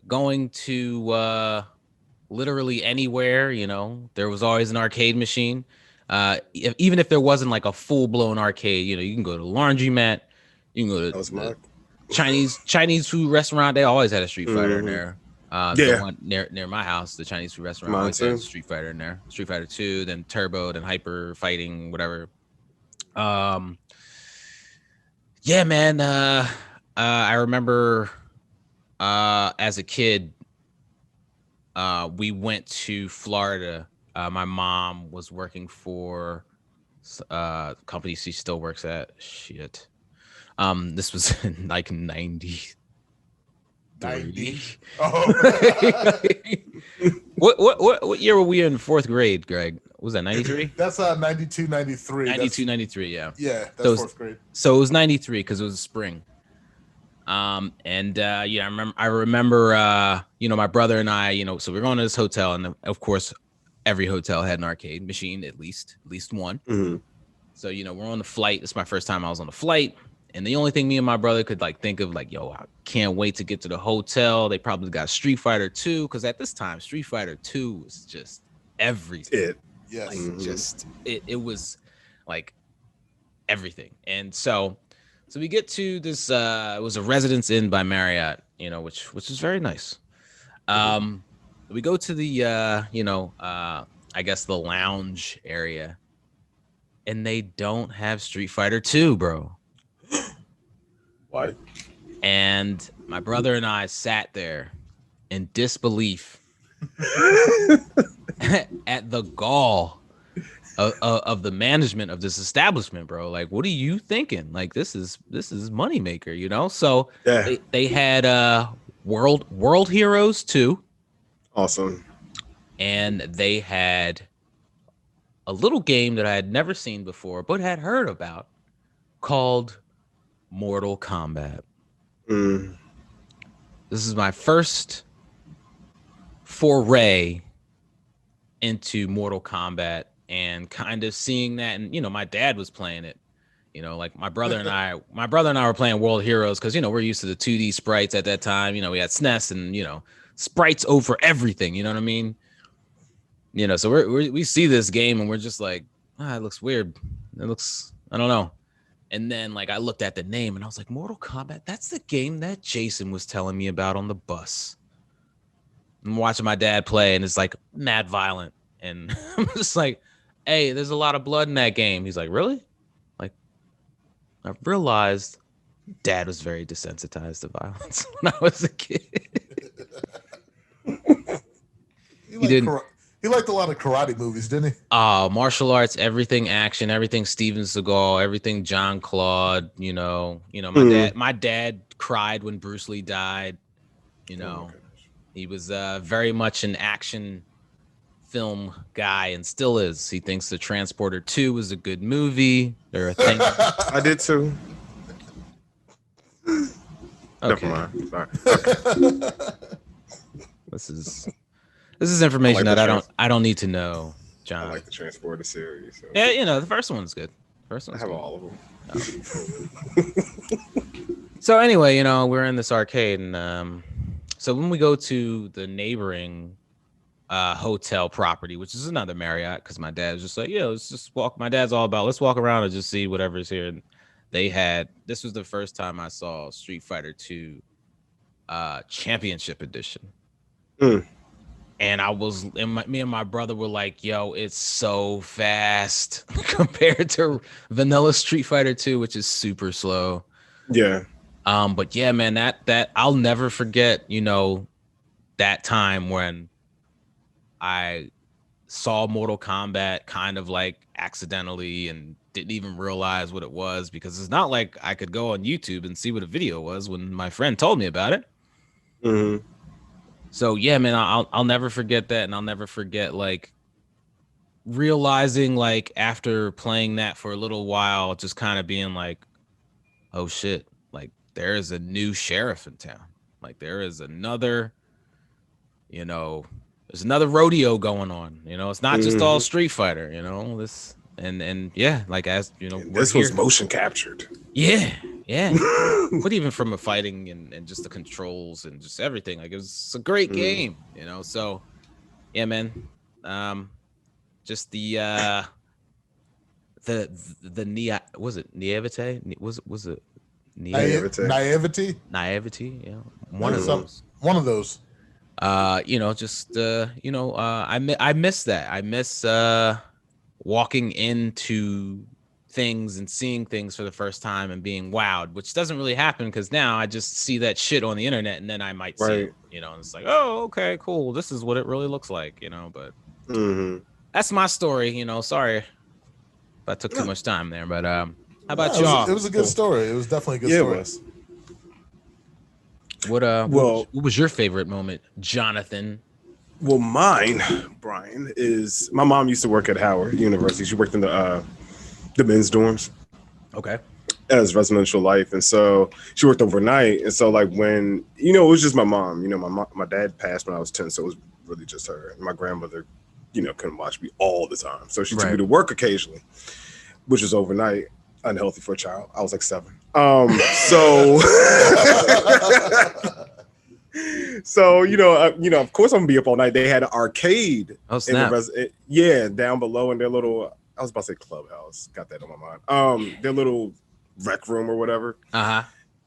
Going to literally anywhere, there was always an arcade machine. Even if there wasn't like a full-blown arcade, you can go to the laundromat, you can go to the Chinese food restaurant. They always had a Street Fighter in there. The one near my house, the Chinese food restaurant, always had a Street Fighter in there. Street Fighter 2, then Turbo, then Hyper Fighting, whatever. Yeah, man. I remember as a kid, we went to Florida. My mom was working for a company she still works at. Shit. This was in like 90. Oh. What year were we in fourth grade, Greg? Was that 93? That's 92, 93. 92, 93, yeah. Yeah, that's fourth grade. So it was 93 because it was spring. I remember my brother and I, so we're going to this hotel, and of course every hotel had an arcade machine, at least one. Mm-hmm. So we're on the flight. It's my first time I was on a flight, And the only thing me and my brother could like think of, like, yo, I can't wait to get to the hotel. They probably got Street Fighter 2, because at this time, Street Fighter 2 was just everything. Yes. Like, just it was like everything. And so we get to this. It was a Residence Inn by Marriott, you know, which is very nice. We go to the I guess the lounge area, and they don't have Street Fighter 2, bro. What? And my brother and I sat there in disbelief at the gall of the management of this establishment, bro. Like, what are you thinking? Like, this is moneymaker, you know? So they had World Heroes 2. Awesome. And they had a little game that I had never seen before, but had heard about, called Mortal Kombat. This is my first foray into Mortal Kombat, and kind of seeing that, and you know, my dad was playing it. You know, like my brother and I were playing World Heroes because, you know, we're used to the 2D sprites at that time. You know, we had SNES and, you know, sprites over everything. You know what I mean? You know, so we see this game and we're just like, it looks weird. It looks, I don't know. And then like I looked at the name and I was like, Mortal Kombat, that's the game that Jason was telling me about on the bus. I'm watching my dad play and it's like mad violent. And I'm just like, hey, there's a lot of blood in that game. He's like, really? Like, I realized Dad was very desensitized to violence when I was a kid. He liked a lot of karate movies, didn't he? Martial arts, everything action, everything Steven Seagal, everything John Claude. You know, my dad cried when Bruce Lee died. You know, he was very much an action film guy and still is. He thinks The Transporter 2 was a good movie. There are things I did too. Okay. Never mind. Sorry. This is information that I don't need to know, John. I like the Transporter series. So. Yeah, you know, the first one's good. I have all of them. So anyway, you know, we're in this arcade, and so when we go to the neighboring hotel property, which is another Marriott, because my dad's just like, yeah, let's just walk. My dad's all about, let's walk around and just see whatever's here. And this was the first time I saw Street Fighter 2 Championship Edition. And me and my brother were like, yo, it's so fast compared to vanilla Street Fighter 2, which is super slow. Yeah. But yeah, man, that I'll never forget, you know, that time when I saw Mortal Kombat kind of like accidentally and didn't even realize what it was, because it's not like I could go on YouTube and see what a video was when my friend told me about it. Mm-hmm. So yeah, man, I'll never forget that, and I'll never forget like realizing, like, after playing that for a little while, just kind of being like, oh shit, like there is a new sheriff in town. Like there is another, you know, there's another rodeo going on. You know, it's not just all Street Fighter. You know, this and yeah, like, as you know, this was motion captured. Yeah. But even from a fighting and just the controls and just everything, like, it was a great game, you know. So yeah, man. Just the was it naivete? Was it naivety? Naivety, yeah. One of those. You know, just you know, I miss that. I miss walking into things and seeing things for the first time and being wowed, which doesn't really happen because now I just see that shit on the internet and then I might see it, you know, and it's like, oh, okay, cool, this is what it really looks like, you know. But that's my story, you know. Sorry if I took too much time there, but how about y'all? It was a good story. It was definitely a good story. What was your favorite moment, Jonathan? Well, mine, Brian, is my mom used to work at Howard University. She worked in the men's dorms. Okay. As residential life. And so she worked overnight. And so, like, when, you know, it was just my mom. You know, my dad passed when I was 10, so it was really just her. And my grandmother, you know, couldn't watch me all the time. So she took me to work occasionally, which was overnight. unhealthy for a child. I was like 7. So so of course I'm gonna be up all night. They had an arcade down below in their little, I was about to say clubhouse, got that on my mind. Their little rec room or whatever.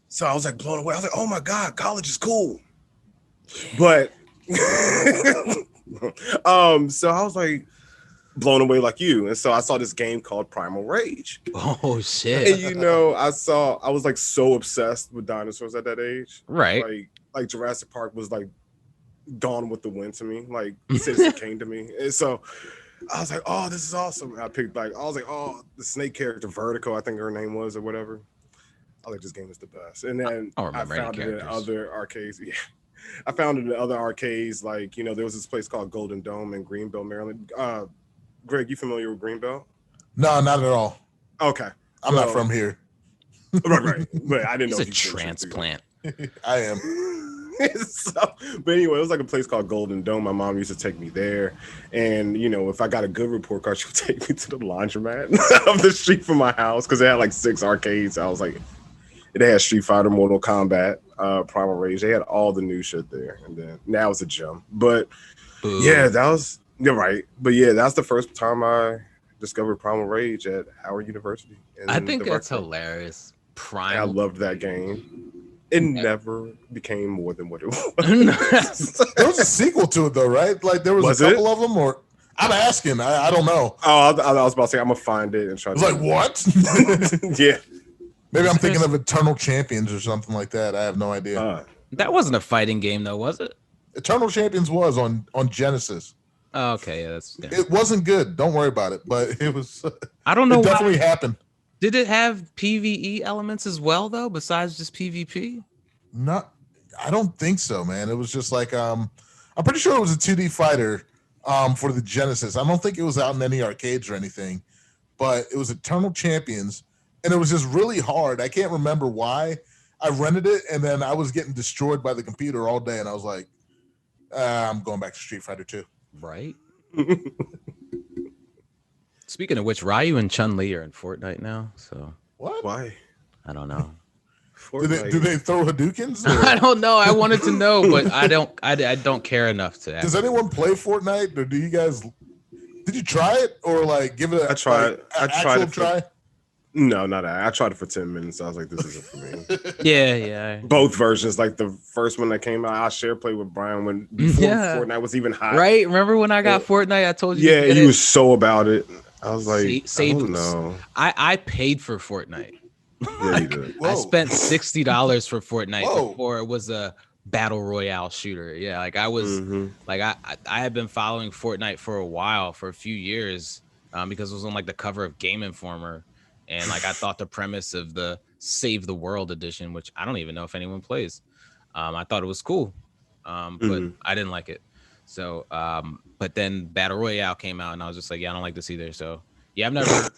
So I was like blown away. I was like, oh my god, college is cool. But so I was like blown away like you, and so I saw this game called Primal Rage. Oh shit! And I was like so obsessed with dinosaurs at that age, right? Like Jurassic Park was like Gone with the Wind to me, like Citizen Kane to me, and so I was like, oh, this is awesome. And I picked the snake character Vertigo, I think her name was, or whatever. I like this game is the best, and then I found it in other arcades. Yeah. I found it in other arcades, like there was this place called Golden Dome in Greenbelt, Maryland. Greg, you familiar with Greenbelt? No, not at all. Okay, I'm not from here. Right. But I didn't know. He's a transplant. I am. But anyway, it was like a place called Golden Dome. My mom used to take me there, and if I got a good report card, she would take me to the laundromat of the street from my house because they had like 6 arcades. I was like, they had Street Fighter, Mortal Kombat, Primal Rage. They had all the new shit there, and then now it's a gym. But yeah, you're right. But yeah, that's the first time I discovered Primal Rage at Howard University. I think that's hilarious. I loved that game. It never became more than what it was. There was a sequel to it though, right? Like there was a couple of them, or I'm asking. I don't know. Oh, I was about to say I'm gonna find it and try. I was like, what? Yeah. Maybe I'm thinking of Eternal Champions or something like that. I have no idea. That wasn't a fighting game though, was it? Eternal Champions was on Genesis. Oh, okay, yeah, It wasn't good. Don't worry about it. But it was. I don't know. It definitely happened. Did it have PvE elements as well though, besides just PvP? I don't think so, man. It was just like I'm pretty sure it was a 2D fighter for the Genesis. I don't think it was out in any arcades or anything, but it was Eternal Champions, and it was just really hard. I can't remember why. I rented it, and then I was getting destroyed by the computer all day, and I was like, I'm going back to Street Fighter 2. Right. Speaking of which, Ryu and Chun-Li are in Fortnite now. So what? Why? I don't know. Do they throw Hadoukens? I don't know. I wanted to know, but I don't care enough to ask. Does anyone play Fortnite, or do you guys? Did you try it or like give it a? I tried. I tried it. Try? No, not that. I tried it for 10 minutes. I was like, this isn't for me. Yeah. Both versions, like the first one that came out, I share play with Brian when before Fortnite was even hot. Right? Remember when I got Fortnite? I told you. Yeah, he was so about it. I was like, no. I paid for Fortnite. Yeah, you did. I spent $60 for Fortnite before it was a battle royale shooter. Yeah, like I was like I had been following Fortnite for a while, for a few years, because it was on like the cover of Game Informer, and like I thought the premise of the Save the World edition, which I don't even know if anyone plays, I thought it was cool, but I didn't like it. So, but then Battle Royale came out, and I was just like, yeah, I don't like this either. So. Yeah, I've never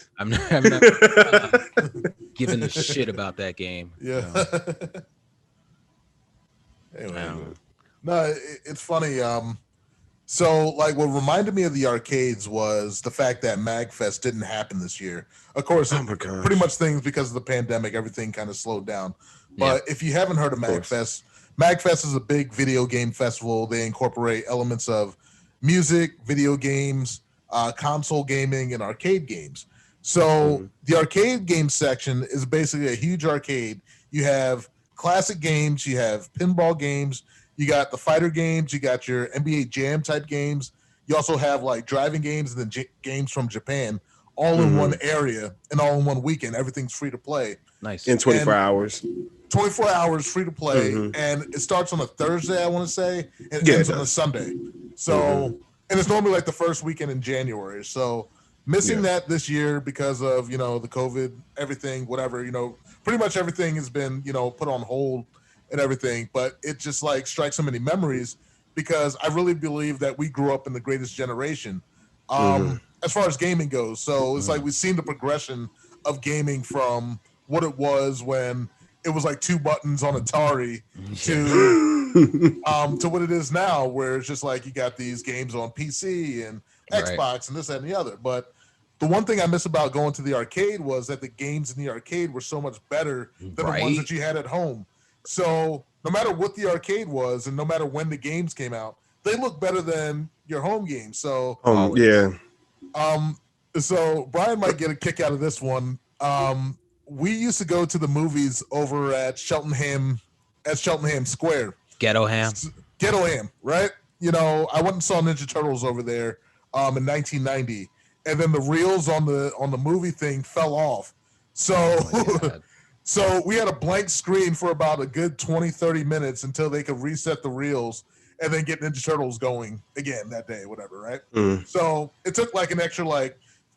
given a shit about that game. Yeah. Anyway, no, it's funny. So like what reminded me of the arcades was the fact that MagFest didn't happen this year. Of course, pretty much things because of the pandemic, everything kind of slowed down. But if you haven't heard of MagFest, MagFest is a big video game festival. They incorporate elements of music, video games, console gaming, and arcade games. So the arcade game section is basically a huge arcade. You have classic games, you have pinball games, you got the fighter games, you got your NBA Jam type games. You also have like driving games and then games from Japan, all in one area and all in one weekend. Everything's free to play. Nice. In 24 hours. 24 hours free to play. And it starts on a Thursday, I want to say, and ends on a Sunday. So and it's normally like the first weekend in January. So missing that this year because of, the COVID, everything, whatever, pretty much everything has been, put on hold and everything. But it just like strikes so many memories because I really believe that we grew up in the greatest generation as far as gaming goes. So it's like we've seen the progression of gaming from what it was when it was like 2 buttons on Atari to what it is now, where it's just like you got these games on PC and Xbox and this, that, and the other. But the one thing I miss about going to the arcade was that the games in the arcade were so much better than the ones that you had at home. So no matter what the arcade was, and no matter when the games came out, they look better than your home games. So yeah. So Brian might get a kick out of this one. We used to go to the movies over at Cheltenham Square. Ghetto Ham, right? You know, I went and saw Ninja Turtles over there in 1990, and then the reels on the movie thing fell off. So so we had a blank screen for about a good 20-30 minutes until they could reset the reels and then get Ninja Turtles going again that day, whatever, right? So it took like an extra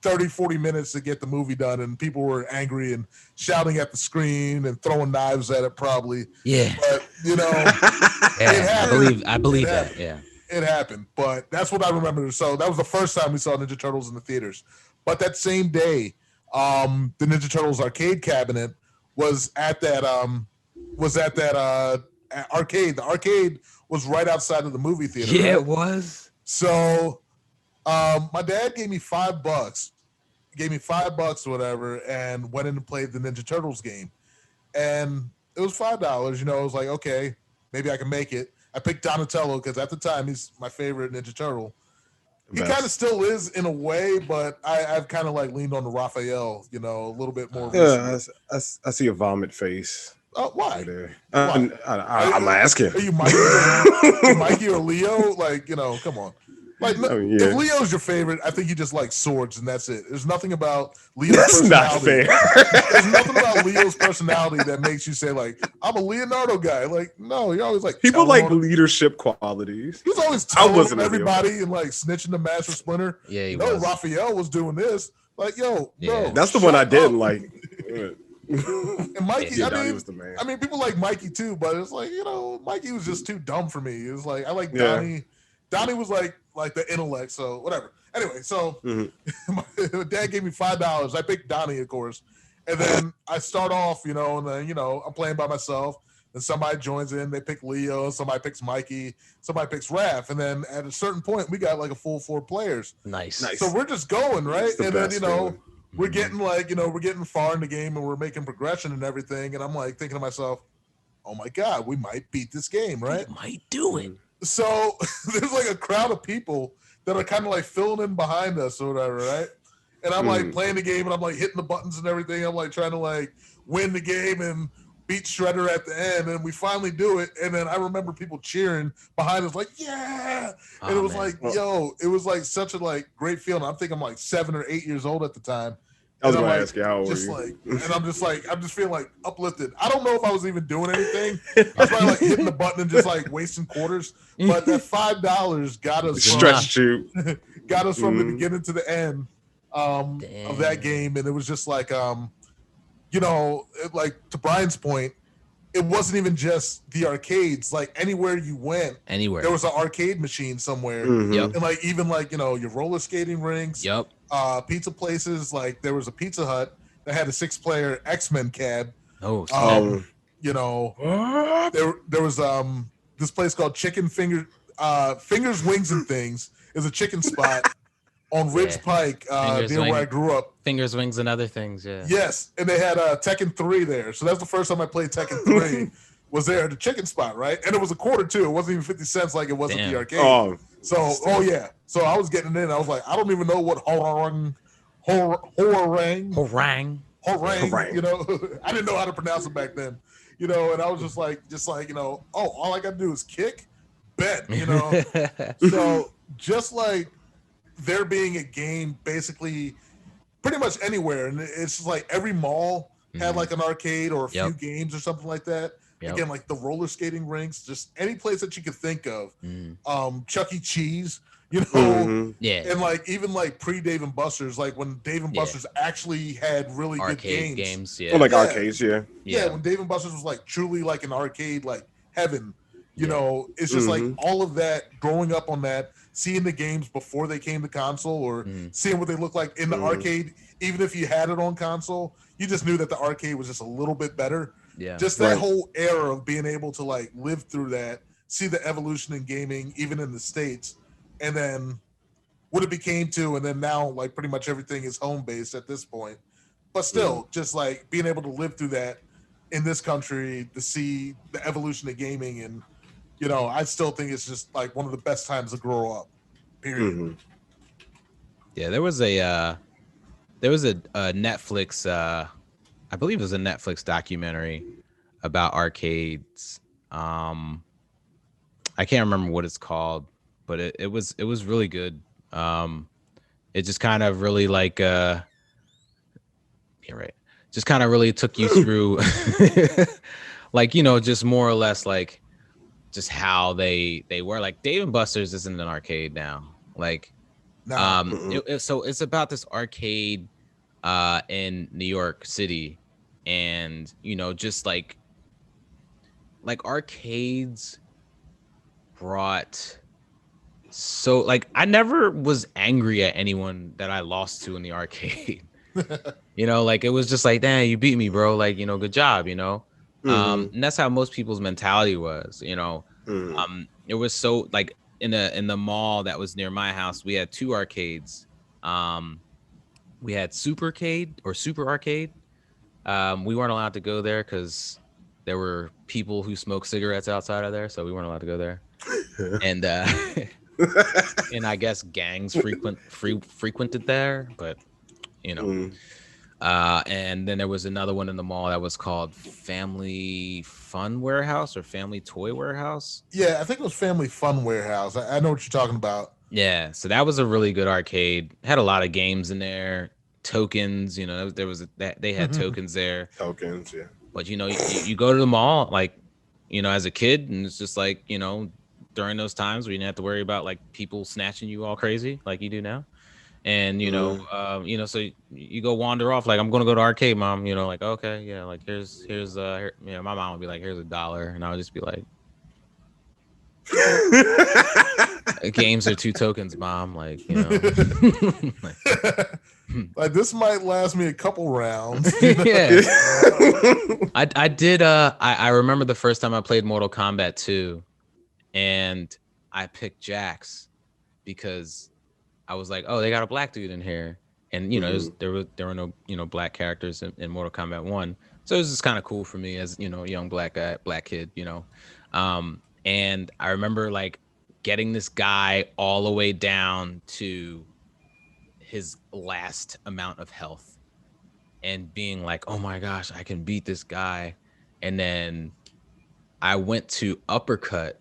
30-40 minutes to get the movie done, and people were angry and shouting at the screen and throwing knives at it probably. Yeah. But you know, I believe that. Yeah. It happened, but that's what I remember. So that was the first time we saw Ninja Turtles in the theaters. But that same day, the Ninja Turtles arcade cabinet was at that arcade. The arcade was right outside of the movie theater. Yeah, right? It was. So my dad gave me $5, or whatever, and went in and played the Ninja Turtles game. And it was $5, you know, I was like, okay, maybe I can make it. I picked Donatello because at the time he's my favorite Ninja Turtle. He kind of still is in a way, but I've kind of leaned on the Raphael, you know, a little bit more. Yeah, I see a vomit face. Oh, why? I'm asking. Are you Mikey or Leo? You know, come on. If Leo's your favorite, I think you just like swords and that's it. There's nothing about Leo's personality. That's not fair. There's nothing about Leo's personality that makes you say I'm a Leonardo guy. No, you're always people like leadership qualities. He was always telling everybody and snitching to Master Splinter. Yeah, he was. Raphael was doing this. No. That's the one I didn't like. And Mikey, was the man. I mean, people like Mikey too, but it's Mikey was just too dumb for me. It was I like Donnie. Donnie was like the intellect, so whatever. Anyway, so my dad gave me $5. I picked Donnie, of course, and then I start off, you know, and then I'm playing by myself, and somebody joins in. They pick Leo, somebody picks Mikey, somebody picks Raph, and then at a certain point, we got a full 4 players. Nice. So we're just going right, and then we're getting we're getting far in the game, and we're making progression and everything, and I'm thinking to myself, oh my god, we might beat this game, right? We might do it. So there's a crowd of people that are kind of filling in behind us or whatever, right? And I'm playing the game and I'm hitting the buttons and everything. I'm trying to win the game and beat Shredder at the end, and we finally do it. And then I remember people cheering behind us, yeah. And it was it was such a great feeling. I think I'm 7 or 8 years old at the time. I was going to ask you, how old were you? And I'm just feeling uplifted. I don't know if I was even doing anything. I was probably hitting the button and just wasting quarters. But that $5 got us stretched you. Got us from the beginning to the end of that game. And it was just to Brian's point, it wasn't even just the arcades. Anywhere you went, there was an arcade machine somewhere. Yep. And even your roller skating rinks. Yep. Pizza places, there was a Pizza Hut that had a 6-player X-Men cab. Oh, there was this place called Fingers, Wings, and Things. Is a chicken spot on Ridge Pike, near where I grew up. Fingers, Wings, and Other Things. Yeah. Yes, and they had Tekken 3 there. So that's the first time I played Tekken 3. Was there at the chicken spot, right? And it was a quarter too. It wasn't even 50 cents like it was at the arcade. So I was getting in. I was I don't even know what horang. You know, I didn't know how to pronounce it back then. You know, and I was just all I got to do is kick, bet. You know, so just there being a game basically pretty much anywhere, and it's just every mall had an arcade or a few games or something like that. Yep. Again, the roller skating rinks, just any place that you could think of. Chuck E. Cheese, you know, and even pre Dave and Buster's, when Dave and Buster's actually had really arcade good games. Arcades, when Dave and Buster's was truly an arcade heaven. You know, it's just all of that, growing up on that, seeing the games before they came to console, or seeing what they look like in the arcade. Even if you had it on console, you just knew that the arcade was just a little bit better. Yeah. Just that whole era of being able to live through that, see the evolution in gaming, even in the States, and then what it became to, and then now like pretty much everything is home based at this point. But still, just like being able to live through that in this country, to see the evolution of gaming, and I still think it's just like one of the best times to grow up. Period. Yeah, there was a Netflix, I believe it was a Netflix documentary about arcades. I can't remember what it's called, but it was really good. It just kind of really like yeah, right. Just kind of really took you through like, just more or less like just how they were. Like Dave & Buster's isn't an arcade now. Like so it's about this arcade in New York City, and just like arcades brought, so like I never was angry at anyone that I lost to in the arcade. Like it was just like, damn, you beat me, bro, like good job. And that's how most people's mentality was. It was so like in the mall that was near my house, we had two arcades. We had Supercade or Super Arcade. We weren't allowed to go there because there were people who smoked cigarettes outside of there, so we weren't allowed to go there. And and I guess gangs frequented there, but and then there was another one in the mall that was called Family Fun Warehouse or Family Toy Warehouse. Yeah, I think it was Family Fun Warehouse. I know what you're talking about. Yeah, so that was a really good arcade. Had a lot of games in there, tokens. There was they had tokens there. Tokens, yeah. But you go to the mall like, as a kid, and it's just like during those times we didn't have to worry about like people snatching you all crazy like you do now. And so you go wander off like, I'm gonna go to arcade, mom. Like, okay, yeah, like here's here, my mom would be like, here's $1, and I would just be like, games are 2 tokens, mom. Like, like this might last me a couple rounds. Yeah. I did. I remember the first time I played Mortal Kombat 2, and I picked Jax because I was like, oh, they got a black dude in here, and there were no black characters in Mortal Kombat 1, so it was just kind of cool for me as young black kid, and I remember like getting this guy all the way down to his last amount of health and being like, oh my gosh, I can beat this guy. And then I went to uppercut,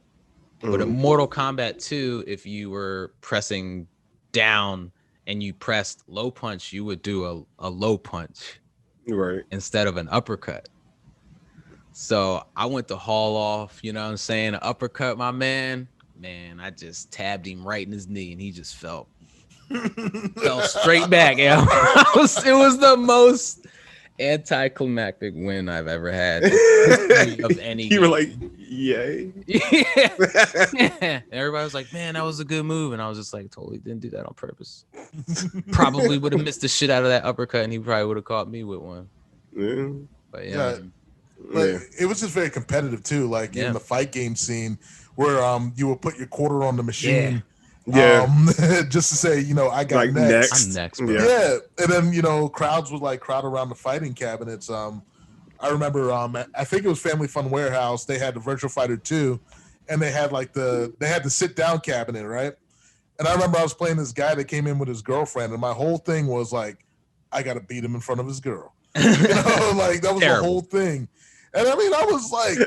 but in Mortal Kombat 2, if you were pressing down and you pressed low punch, you would do a low punch, right, instead of an uppercut. So I went to haul off, an uppercut my man, I just tabbed him right in his knee, and he just fell straight back. Yeah. It was the most anticlimactic win I've ever had of any you game. were like, yay. Yeah. Everybody was like, man, that was a good move, and I was just like, totally didn't do that on purpose. Probably would have missed the shit out of that uppercut, and he probably would have caught me with one. Yeah. But yeah. Like, it was just very competitive too, like in the fight game scene where you would put your quarter on the machine, just to say, I got like next. I'm next, bro. Yeah, and then crowds would like crowd around the fighting cabinets. I remember I think it was Family Fun Warehouse. They had the Virtual Fighter 2, and they had like the sit down cabinet, right? And I remember I was playing this guy that came in with his girlfriend, and my whole thing was like, I got to beat him in front of his girl. Like that was the whole thing. And I mean, I was like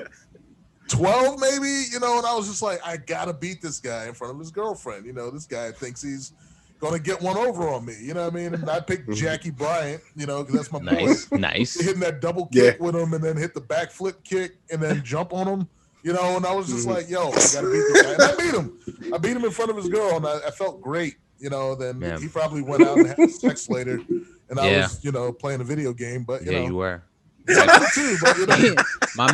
12 maybe, and I was just like, I gotta beat this guy in front of his girlfriend. This guy thinks he's gonna get one over on me. You know what I mean? And I picked Jackie Bryant, because that's my boy. Nice. Hitting that double kick with him, and then hit the back flip kick, and then jump on him. And I was just like, yo, I gotta beat this guy. And I beat him. I beat him in front of his girl, and I felt great. Then he probably went out and had sex later, and I was, playing a video game. But you were. Too, but, my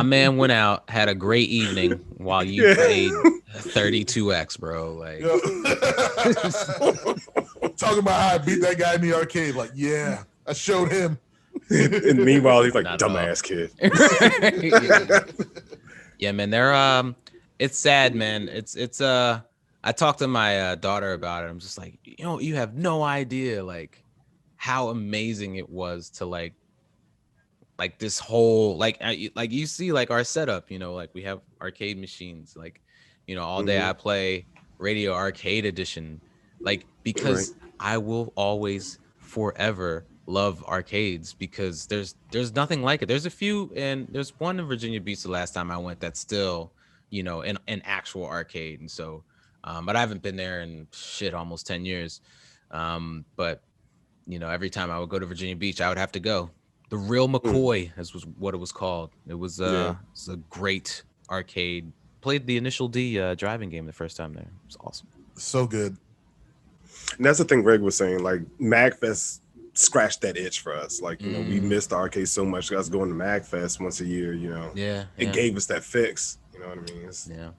man went out, had a great evening while you played 32X, bro. Like talking about how I beat that guy in the arcade. Like, yeah, I showed him. And meanwhile, he's like, dumbass kid. Yeah, man. They're it's sad, man. It's I I talked to my daughter about it. I'm just like, you have no idea like how amazing it was to like this whole like you see like our setup, like we have arcade machines, like all day I play Radio Arcade Edition, like because I will always forever love arcades because there's nothing like it. There's a few, and there's one in Virginia Beach the last time I went that's still an actual arcade, and so but I haven't been there in almost 10 years. But every time I would go to Virginia Beach, I would have to go. The Real McCoy, as was what it was called. It was it's a great arcade. Played the Initial D driving game the first time there. It was awesome. So good. And that's the thing Greg was saying. Like MagFest scratched that itch for us. Like we missed the arcade so much. Us going to MagFest once a year. It gave us that fix. You know what I mean?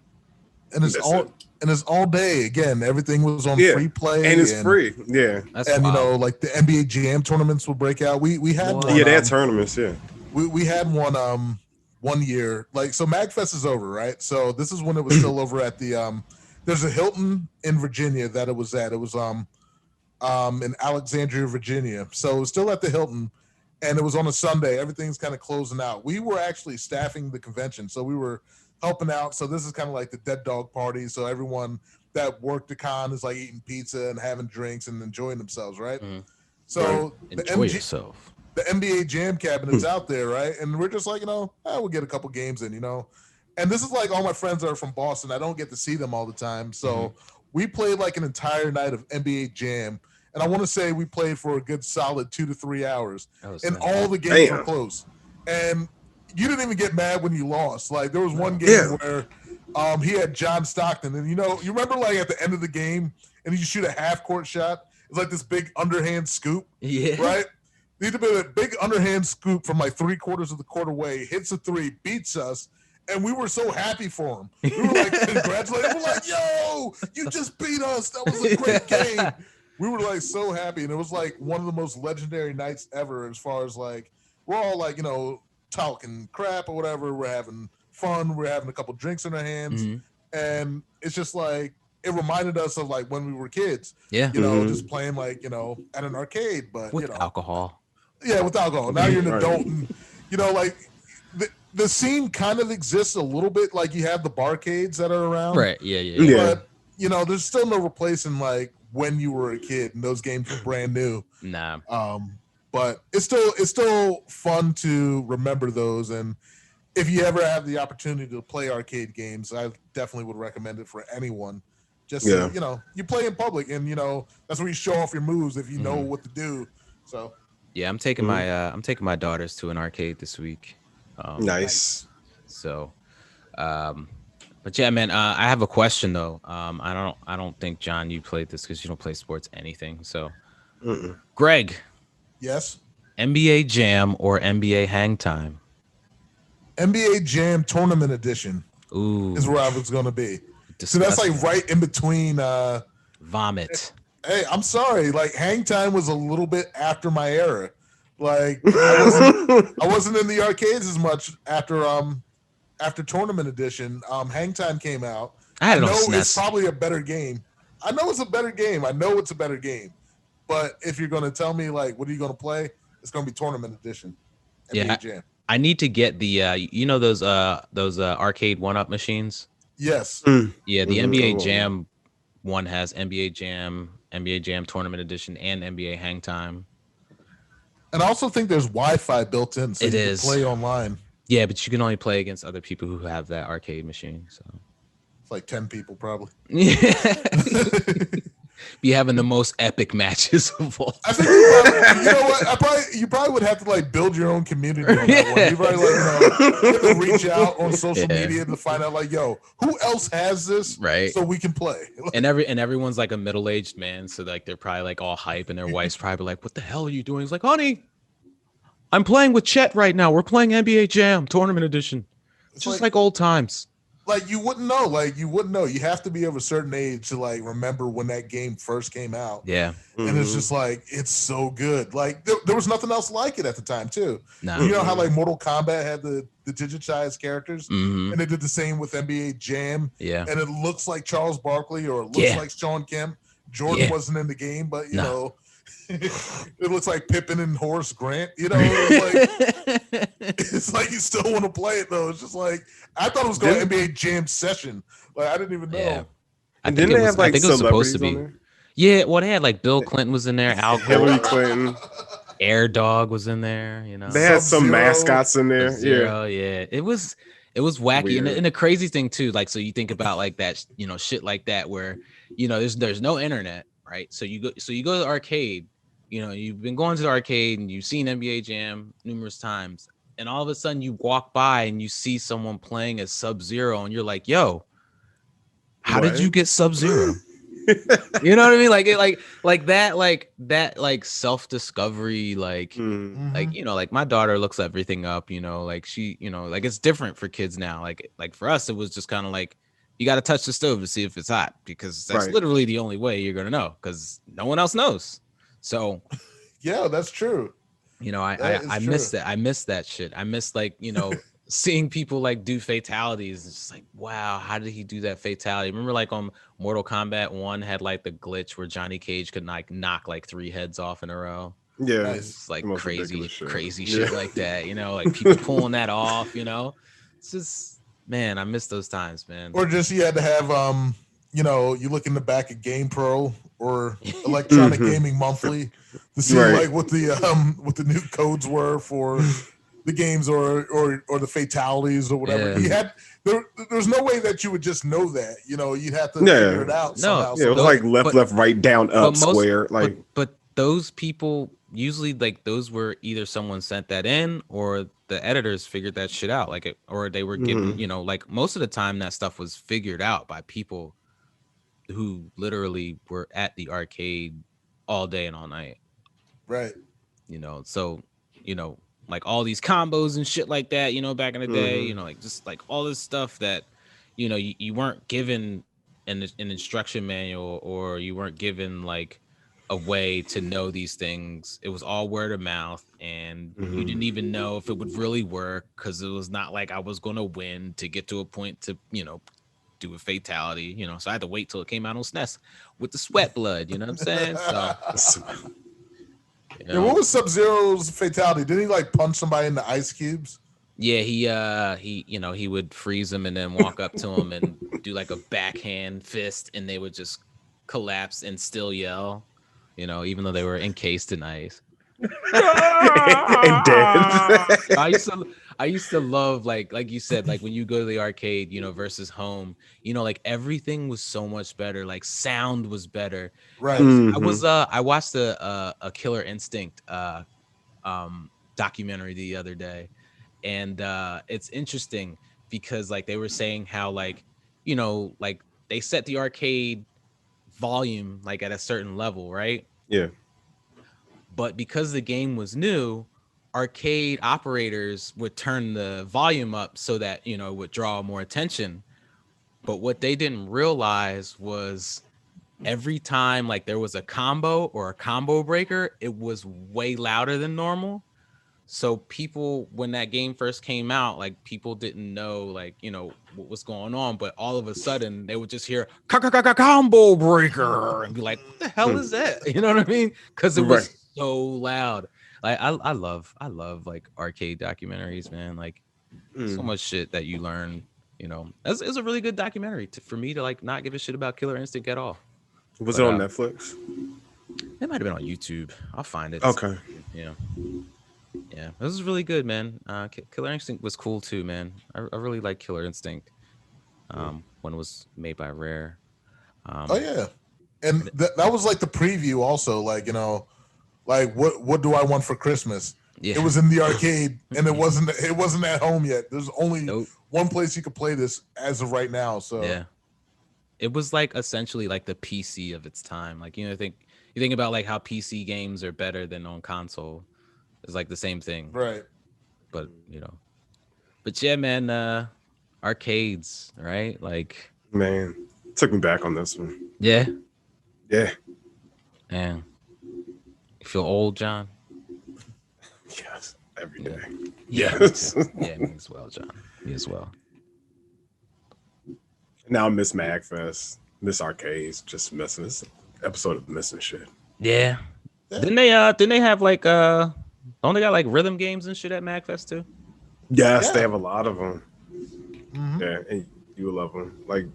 And it's all day. Again, everything was on free play, and it's free. Yeah, and like the NBA Jam tournaments would break out. We had one, they had tournaments. Yeah, we had one year. Like, so MagFest is over, right? So this is when it was still over at the there's a Hilton in Virginia that it was at. It was in Alexandria, Virginia. So it was still at the Hilton, and it was on a Sunday. Everything's kind of closing out. We were actually staffing the convention, so we were helping out. So this is kind of like the dead dog party. So everyone that worked the con is like eating pizza and having drinks and enjoying themselves, right? So enjoy yourself. The NBA Jam cabinet's out there, right? And we're just like, we'll get a couple games in, And this is like all my friends are from Boston. I don't get to see them all the time. So we played like an entire night of NBA Jam. And I want to say we played for a good solid 2 to 3 hours. And all the games were close. And you didn't even get mad when you lost. Like, there was one game where he had John Stockton, and you remember like at the end of the game, and you shoot a half court shot. It's like this big underhand scoop, right? Need to be a big underhand scoop from like 3/4 of the court away. Hits a three, beats us, and we were so happy for him. We were like congratulating. We're like, yo, you just beat us. That was a great game. We were like so happy, and it was like one of the most legendary nights ever. As far as like we're all like talking crap or whatever, we're having fun, we're having a couple drinks in our hands, and it's just like it reminded us of like when we were kids, just playing like at an arcade, but with alcohol. With alcohol. Now you're an adult, and like the scene kind of exists a little bit. Like you have the barcades that are around, right? Yeah. But there's still no replacing like when you were a kid and those games were brand new. But it's still fun to remember those, and if you ever have the opportunity to play arcade games, I definitely would recommend it for anyone. Just so, you play in public, and that's where you show off your moves if you know what to do. So I'm taking my daughters to an arcade this week. Nice. So, but yeah, man, I have a question though. I don't think John, you played this because you don't play sports anything. So, Greg. Yes. NBA Jam or NBA Hang Time? NBA Jam Tournament Edition. Is where I was going to be. So that's like right in between. Vomit. Hey, I'm sorry. Like Hang Time was a little bit after my era. Like I wasn't in the arcades as much after Tournament Edition. Hang Time came out. I know it's probably a better game. I know it's a better game. But if you're going to tell me, like, what are you going to play? It's going to be Tournament Edition. NBA Jam. I need to get the, those arcade 1-up machines? Yes. Yeah, the NBA Jam one has NBA Jam Tournament Edition, and NBA Hang Time. And I also think there's Wi-Fi built in, so you can play online. Yeah, but you can only play against other people who have that arcade machine. So it's like 10 people, probably. Be having the most epic matches of all. I think you probably would have to like build your own community on that one. You probably you have to reach out on social media to find out like, yo, who else has this, right? So we can play. And everyone's like a middle-aged man, so like they're probably like all hype, and their wife's probably like, "What the hell are you doing?" He's like, "Honey, I'm playing with Chet right now. We're playing NBA Jam Tournament Edition. It's just like old times." like you wouldn't know. Like you wouldn't know. You have to be of a certain age to like remember when that game first came out. Yeah. And it's just like it's so good. Like there was nothing else like it at the time too. No. You know how like Mortal Kombat had the digitized characters, Mhm. and they did the same with NBA Jam. Yeah. And it looks like Charles Barkley or it looks like Sean Kemp. Jordan wasn't in the game, but you know, it looks like Pippen and Horace Grant. You know, it's like you still want to play it though. It's just like I thought it was going to NBA Jam session. Like I didn't even know. Yeah. And didn't they have like celebrities on there? Yeah, well, they had like Bill Clinton was in there, Al Hillary Clinton, Air Dog was in there. You know, they had some mascots in there. Yeah. It was wacky, and the crazy thing too, like so you think about like that, you know, shit like that where you know there's no internet, right? So you go to the arcade, you know, you've been going to the arcade and you've seen NBA Jam numerous times, and all of a sudden you walk by and you see someone playing as Sub-Zero, and you're like, yo, how did you get Sub-Zero? You know what I mean? Like that self-discovery, like you know, like my daughter looks everything up, you know, like she, you know, like it's different for kids now. Like for us, it was just kind of like you got to touch the stove to see if it's hot, because that's literally the only way you're gonna know, because no one else knows. So yeah, that's true. You know, I miss that. I miss that shit. I miss, like, you know, seeing people like do fatalities. It's just like, wow, how did he do that fatality? Remember, like on Mortal Kombat 1 had like the glitch where Johnny Cage could like knock like 3 heads off in a row. Yeah, it's like crazy shit like that. You know, like people pulling that off. You know, it's just, man, I miss those times, man. Or just you had to have you know, you look in the back of GamePro or Electronic Gaming Monthly to see like what the new codes were for the games or the fatalities or whatever. You had there's no way that you would just know that. You know, you'd have to figure it out somehow. Yeah, it was like left, right, down, up, square. Like, but those people usually, like, those were either someone sent that in or the editors figured that shit out, like or they were given, you know, like most of the time that stuff was figured out by people who literally were at the arcade all day and all night. Right. You know, so, you know, like all these combos and shit like that, you know, back in the day, you know, like just like all this stuff that, you know, you weren't given an instruction manual, or you weren't given like a way to know these things. It was all word of mouth, and you didn't even know if it would really work, because it was not like I was going to win to get to a point to, you know, do a fatality, you know. So I had to wait till it came out on SNES with the sweat blood, you know what I'm saying? So you know. Yeah, what was Sub-Zero's fatality? Didn't he like punch somebody in the ice cubes? Yeah, he you know, he would freeze them and then walk up to him and do like a backhand fist, and they would just collapse and still yell, you know, even though they were encased in ice. And dead. I used to love, like you said, like when you go to the arcade, you know, versus home, you know, like everything was so much better. Like sound was better. Right. I watched a Killer Instinct documentary the other day, and it's interesting because like they were saying how, like, you know, like they set the arcade volume like at a certain level, right? Yeah. But because the game was new, arcade operators would turn the volume up so that, you know, it would draw more attention. But what they didn't realize was every time like there was a combo or a combo breaker, it was way louder than normal. So people, when that game first came out, like people didn't know, like, you know, what was going on, but all of a sudden they would just hear combo breaker and be like, what the hell is that? You know what I mean? Because it was so loud. Like I love like arcade documentaries, man. Like so much shit that you learn, you know. It's a really good documentary for me to like not give a shit about Killer Instinct at all. Was it on Netflix? It might have been on YouTube. I'll find it. Okay. Yeah. Yeah, this is really good, man. Killer Instinct was cool too, man. I really like Killer Instinct when it was made by Rare. Oh yeah, and that was like the preview also, like, you know, like what do I want for Christmas? Yeah. It was in the arcade, and it wasn't at home yet. There's only one place you could play this as of right now. So yeah, it was like essentially like the PC of its time. Like, you know, you think about like how PC games are better than on console. It's like the same thing, right? But, you know, but yeah, man. arcades, right? Like, Man, took me back on this one. yeah, Yeah. man. You feel old, John? Yes. Every day. Yeah, Yes. me too. Yeah, me as well, John. Me as well. Now I miss Magfest, miss arcades, just missing this episode of missing shit. Yeah. Yeah. Didn't they have like don't they got like rhythm games and shit at MagFest too? Yes, they Yeah. have a lot of them. Mhm. Yeah, and you will love them. Like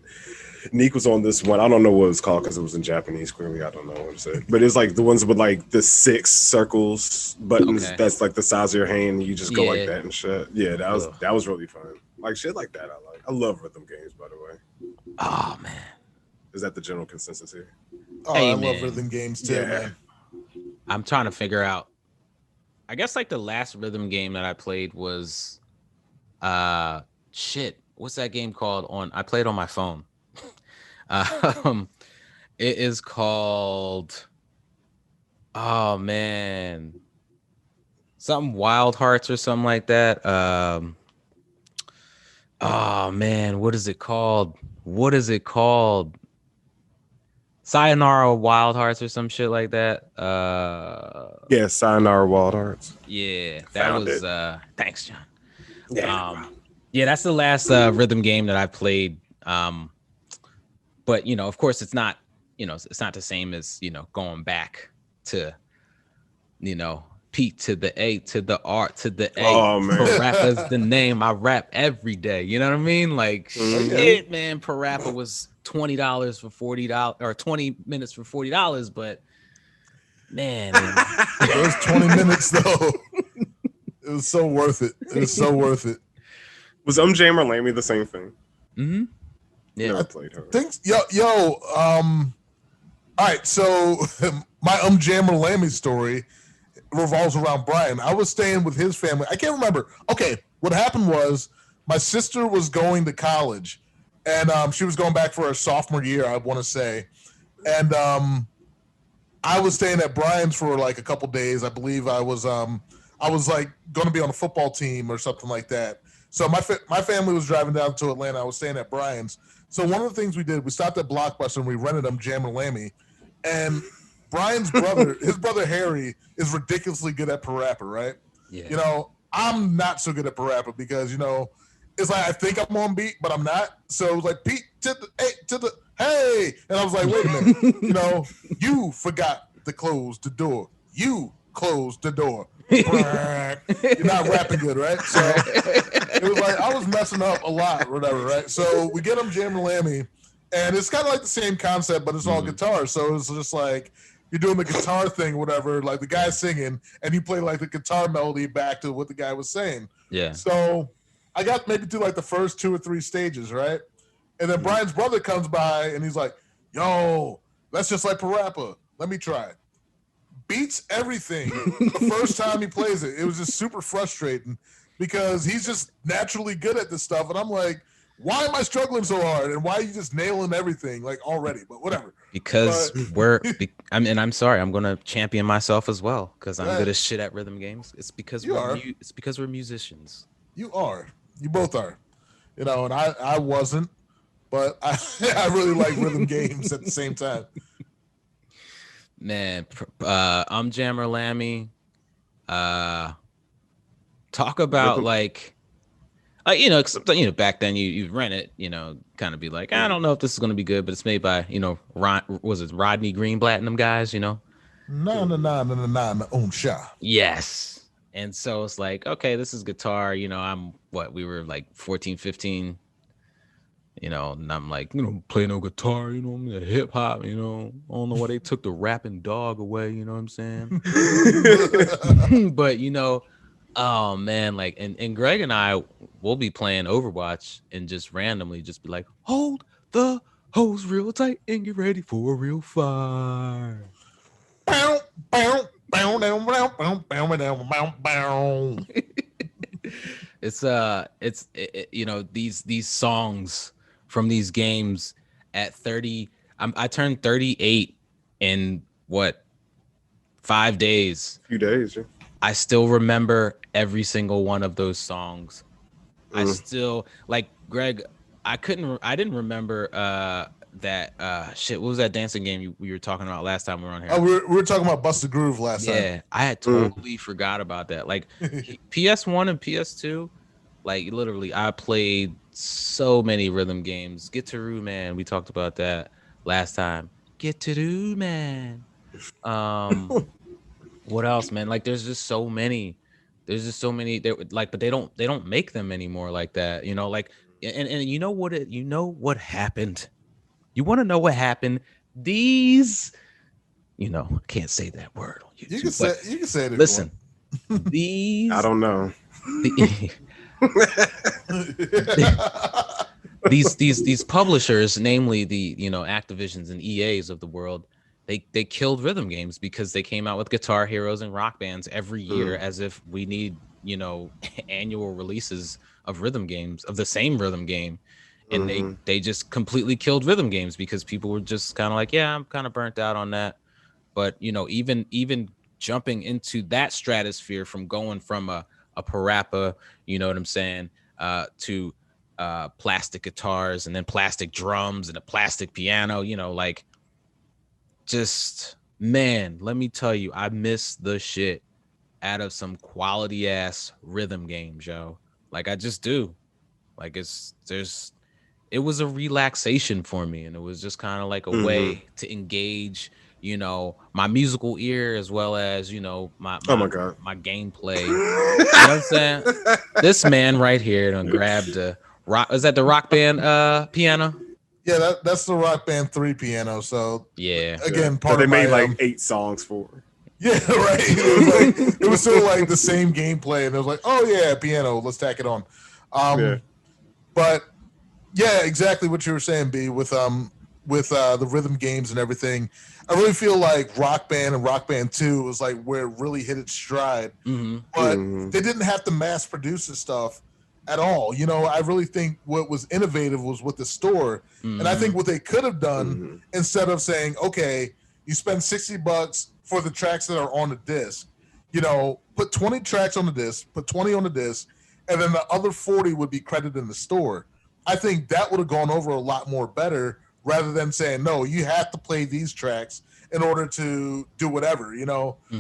Neek was on this one. I don't know what it's called because it was in Japanese. Clearly, I don't know what it said. But it's like the ones with like the 6 circles buttons. Okay. That's like the size of your hand. And you just go like Yeah. that and shit. Yeah, Ugh. that was really fun. Like shit like that. I like. I love rhythm games. By the way, Oh man. is that the general consensus here? Oh, Hey, I man. love rhythm games too, Yeah. man. I'm trying to figure out. I guess like the last rhythm game that I played was shit. What's that game called I played on my phone. It is called oh man. Something Wild Hearts or something like that. Oh man, what is it called? What is it called? Sayonara Wild Hearts or some shit like that. Yeah, Sayonara Wild Hearts. Yeah, that Found was it. thanks, John. Yeah. Yeah, that's the last rhythm game that I played. But of course it's not, it's not the same as, going back to, P to the A to the R to the A. Oh, man. Parappa's the name. I rap every day. You know what I mean? Like Mhm. shit, man. Parappa was $20 for $40 or 20 minutes for $40, but man, Those 20 minutes though, it was so worth it. It was so worth it. Was Jammer Lammy the same thing? mm-hmm. Yeah. Never played her. Thanks, yo. All right, so my Jammer Lammy story revolves around Brian. I was staying with his family. I can't remember. Okay, what happened was my sister was going to college, and she was going back for her sophomore year, I want to say, and I was staying at Brian's for like a couple days. I believe I was like going to be on a football team or something like that. So my family was driving down to Atlanta. I was staying at Brian's. So one of the things we did, we stopped at Blockbuster and we rented Jammer Lammy, and Brian's brother, his brother Harry, is ridiculously good at parappa, right? Yeah. I'm not so good at parappa because, it's like I think I'm on beat, but I'm not. So it was like Pete to the hey. And I was like, wait a minute, you forgot to close the door. You closed the door. You're not rapping good, right? So it was like I was messing up a lot, whatever, right? So we get Jammer Lammy, and it's kind of like the same concept, but it's all guitar. So it's just like you're doing the guitar thing, whatever, like the guy's singing, and you play like the guitar melody back to what the guy was saying. Yeah. So I got maybe to like the first 2 or 3 stages, right? And then Brian's brother comes by and he's like, yo, that's just like parappa. Let me try it. Beats everything the first time he plays it. It was just super frustrating because he's just naturally good at this stuff. And I'm like, why am I struggling so hard? And why are you just nailing everything like already? But whatever. Because I'm sorry, I'm gonna champion myself as well because I'm good as shit at rhythm games. It's because we're musicians. You are. You both are. And I wasn't, but I really like rhythm games at the same time. Man, Jammer Lammy. Talk about Rhythm- like, back then you rent it, kind of be like, I don't know if this is gonna be good, but it's made by, was it Rodney Greenblatt and them guys, No, Sha. Yes. And so it's like, okay, this is guitar, we were like 14, 15, and I'm like, play no guitar, I'm a hip hop, I don't know why they took the rapping dog away, you know what I'm saying? But oh man, like and Greg and I will be playing Overwatch and just randomly just be like, hold the hose real tight and get ready for a real fire. It's these songs from these games at 30. I turned 38 in 5 days. Few days, yeah. I still remember every single one of those songs I still like Greg. I didn't remember that shit. What was that dancing game we were talking about last time we were on here? Oh, we were talking about Bust the Groove last time. Yeah, I had totally forgot about that. Like PS1 and PS2, like literally, I played so many rhythm games. Get to Roo Man, we talked about that last time. Get to Roo Man. What else, man? Like, there's just so many. There's just so many. They're like, but they don't make them anymore like that. You know, like, and you know what happened. You want to know what happened? These, I can't say that word on YouTube. You can say it. Listen, these. I don't know. These publishers, namely the Activisions and EAs of the world, they killed rhythm games because they came out with Guitar Heroes and Rock Bands every year as if we need annual releases of rhythm games, of the same rhythm game. And they just completely killed rhythm games because people were just kind of like, yeah, I'm kind of burnt out on that. But even jumping into that stratosphere, from going from a parappa, you know what I'm saying, to plastic guitars and then plastic drums and a plastic piano, like, just, man, let me tell you, I miss the shit out of some quality ass rhythm games, yo. Like, I just do. Like, it was a relaxation for me, and it was just kind of like a way to engage, my musical ear, as well as, my gameplay. You know what I'm saying? This man right here done grabbed a rock. Is that the Rock Band piano? Yeah, that's the Rock Band 3 piano. So yeah, again, part they made like 8 songs for. Yeah, right. It was still like the same gameplay, and it was like, oh yeah, piano, let's tack it on. But yeah, exactly what you were saying, B, with the rhythm games and everything. I really feel like Rock Band and Rock Band 2 was like where it really hit its stride. But they didn't have to mass produce this stuff at all. I really think what was innovative was with the store. And I think what they could have done, instead of saying, okay, you spend $60 for the tracks that are on the disc, put 20 tracks on the disc, put 20 on the disc, and then the other 40 would be credited in the store. I think that would have gone over a lot more better, rather than saying, no, you have to play these tracks in order to do whatever,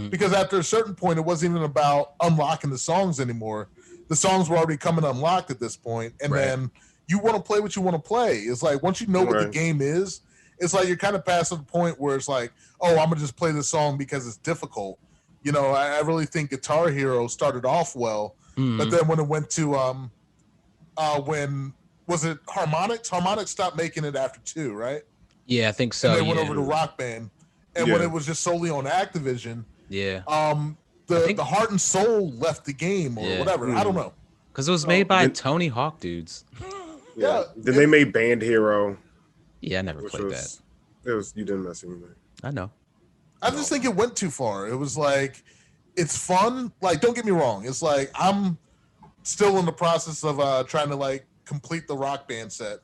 because after a certain point, it wasn't even about unlocking the songs anymore. The songs were already coming unlocked at this point, and then you want to play what you want to play. It's like, once you know what the game is, it's like you're kind of past the point where it's like, oh, I'm gonna just play this song because it's difficult. I really think Guitar Hero started off well, but then when it went to when was it Harmonix? Harmonix stopped making it after 2, right? Yeah, I think so. And they went over to Rock Band, and when it was just solely on Activision, the heart and soul left the game or whatever. I don't know. Because it was made by Tony Hawk dudes. Then they made Band Hero. Yeah, I never played that. You didn't mess with anything. I know. I just think it went too far. It was like, it's fun. Like, don't get me wrong. It's like, I'm still in the process of trying to like complete the Rock Band set.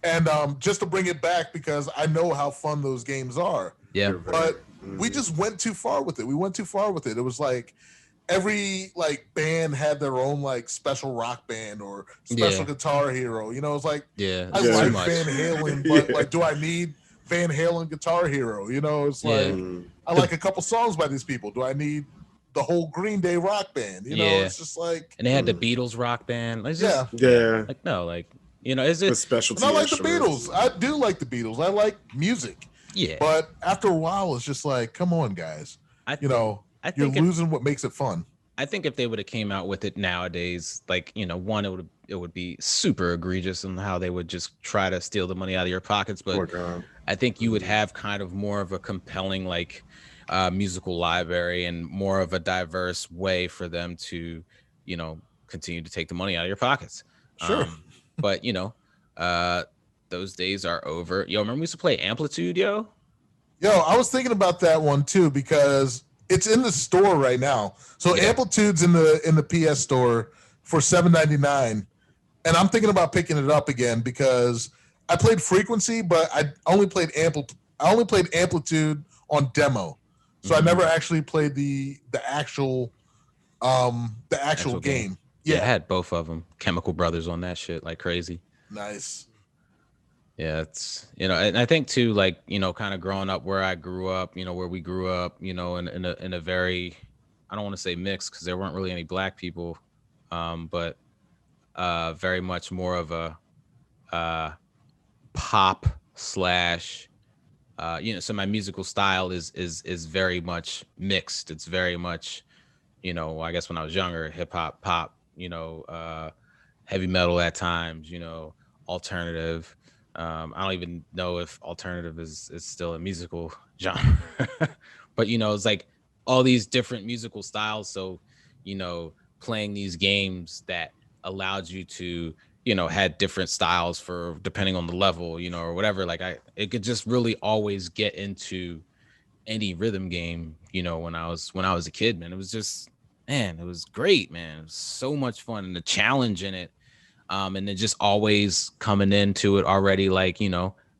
And just to bring it back, because I know how fun those games are. Yeah. But we just went too far with it. We went too far with it. It was like every like band had their own like special rock band or special Guitar Hero. It's like, I like Van Halen, but like, do I need Van Halen Guitar Hero? It's like, I like a couple songs by these people. Do I need the whole Green Day rock band? It's just like, and they had the Beatles rock band. It's just, like, no, like, it's just specialty. I like the Beatles. I do like the Beatles. I like music. Yeah. But after a while, it's just like, come on, guys. You're losing what makes it fun. I think if they would have came out with it nowadays, like, one, it would be super egregious in how they would just try to steal the money out of your pockets. But I think you would have kind of more of a compelling, like, musical library and more of a diverse way for them to, continue to take the money out of your pockets. Sure. But, those days are over. Yo, remember we used to play Amplitude, yo? Yo, I was thinking about that one too, because it's in the store right now. So Amplitude's in the PS store for $7.99, and I'm thinking about picking it up again because I played Frequency, but I only played Amplitude on demo, so I never actually played the actual game. Yeah, I had both of them. Chemical Brothers on that shit like crazy. Nice. Yeah, it's and I think too, like kind of growing up where I grew up, where we grew up, in a very, I don't want to say mixed because there weren't really any black people, but very much more of a pop slash, so my musical style is very much mixed. It's very much, I guess when I was younger, hip hop, pop, heavy metal at times, alternative. I don't even know if alternative is still a musical genre, but it's like all these different musical styles. So, playing these games that allowed you to, had different styles for depending on the level, or whatever. Like it could just really always get into any rhythm game, when I was a kid, man. It was just, man, it was great, man. It was so much fun, and the challenge in it. And then just always coming into it already, like,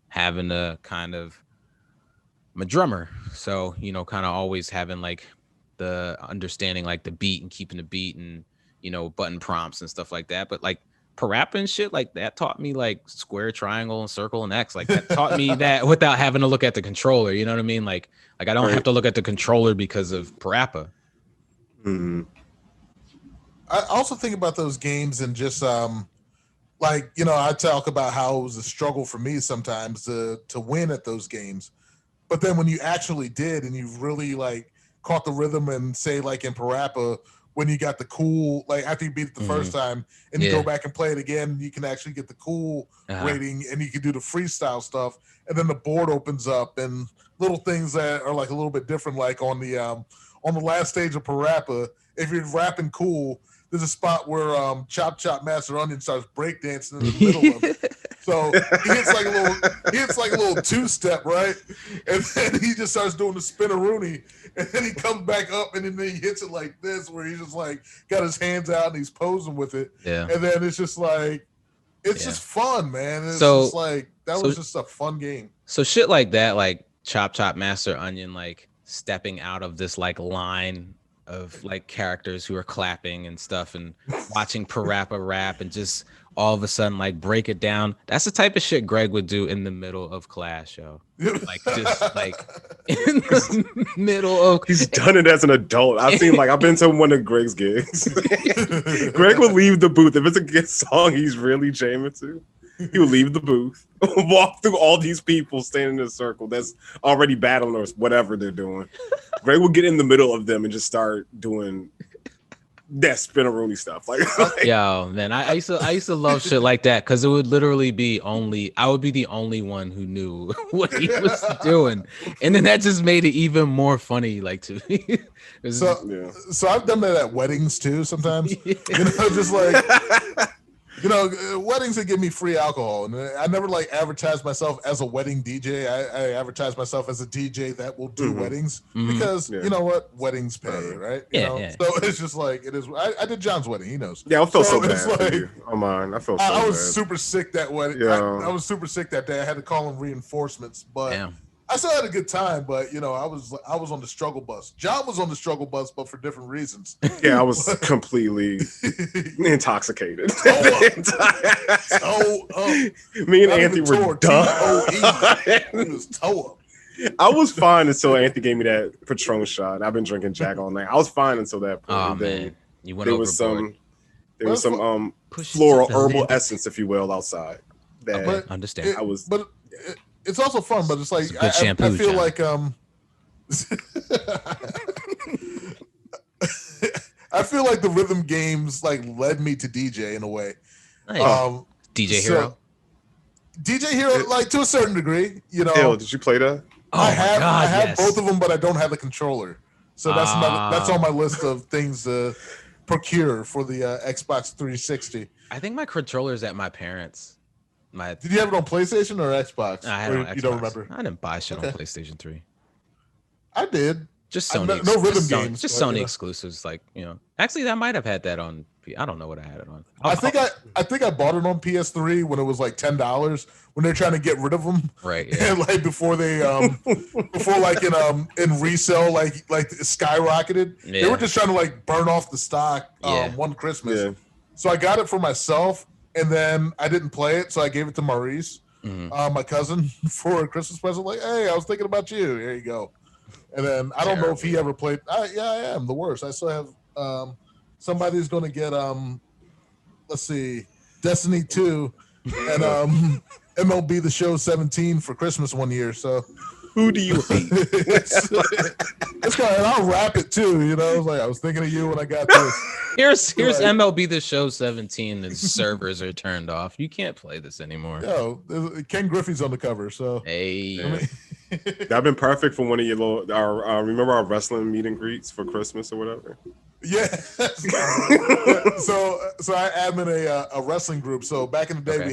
having a kind of, I'm a drummer. So, kind of always having like the understanding, like the beat and keeping the beat and, button prompts and stuff like that. But like parappa and shit like that taught me like square, triangle, and circle and X. Like that taught me that without having to look at the controller. You know what I mean? Like I don't have to look at the controller because of parappa. Mm-hmm. I also think about those games and just like, I talk about how it was a struggle for me sometimes to win at those games. But then when you actually did and you really like caught the rhythm and say like in Parappa, when you got the cool, like after you beat it the first time and you go back and play it again, you can actually get the cool rating and you can do the freestyle stuff. And then the board opens up and little things that are like a little bit different, like on the last stage of Parappa, if you're rapping cool, there's a spot where Chop Chop Master Onion starts breakdancing in the middle of it. So he hits like a little two-step, right? And then he just starts doing the spinneroonie, and then he comes back up and then he hits it like this, where he's just like got his hands out and he's posing with it. Yeah. And then it's just like just fun, man. It's just like was just a fun game. So shit like that, like Chop Chop Master Onion, like stepping out of this like line of like characters who are clapping and stuff and watching Parappa rap and just all of a sudden like break it down. That's the type of shit Greg would do in the middle of class, yo. Like just like in the middle of. He's done it as an adult. I've been to one of Greg's gigs. Greg would leave the booth if it's a good song he's really jamming to. He would leave the booth, walk through all these people standing in a circle that's already battling or whatever they're doing. Greg would get in the middle of them and just start doing that spinneroonie stuff. Like yo, man, I used to love shit like that because it would literally be I would be the only one who knew what he was doing, and then that just made it even more funny, like to me. So I've done that at weddings too sometimes. Just like. Weddings that give me free alcohol, and I never like advertise myself as a wedding DJ. I advertise myself as a DJ that will do weddings because you know what, weddings pay, right? So it's just like it is. I did John's wedding. He knows. Yeah, I felt so bad. Like, oh man, I felt so bad. I was super sick that wedding. Yeah. I was super sick that day. I had to call in reinforcements, but. Damn. I still had a good time, but I was on the struggle bus. John was on the struggle bus, but for different reasons. Yeah, I was completely intoxicated. Me and Anthony were done. He was toe up. I was fine until Anthony gave me that Patron shot. I've been drinking Jack all night. I was fine until that point. Oh man, you went overboard. There was some floral herbal essence, if you will, outside. That understand. It's also fun, but it's like I feel like I feel like the rhythm games like led me to DJ in a way. Nice. DJ Hero. DJ Hero, like to a certain degree, Hell, did you play that? I have both of them, but I don't have the controller. So that's on my list of things to procure for the Xbox 360. I think my controller's at my parents'. Did you have it on PlayStation or Xbox? I had it on Xbox. You don't remember? I didn't buy shit on PlayStation 3. I did. Just Sony. No rhythm games. Just Sony exclusives, like Actually, I might have had that on. I don't know what I had it on. I think I bought it on PS3 when it was like $10 when they're trying to get rid of them. Right. Yeah. And like before they before like in resale like skyrocketed. Yeah. They were just trying to like burn off the stock one Christmas. Yeah. So I got it for myself, and then I didn't play it, so I gave it to Maurice, my cousin, for a Christmas present. Like, hey, I was thinking about you. Here you go. And then I don't know if he ever played. Yeah, I am the worst. I still have somebody's going to get let's see, Destiny 2 and MLB The Show 17 for Christmas one year. So who do you hate? it's kind of, and I'll rap it too. You know, like I was thinking of you when I got this. Here's MLB The Show 17. The servers are turned off. You can't play this anymore. Yo, Ken Griffey's on the cover. So hey, I mean, That'd been perfect for one of your little. Remember our wrestling meet and greets for Christmas or whatever. Yeah. so I admin a wrestling group. So back in the day,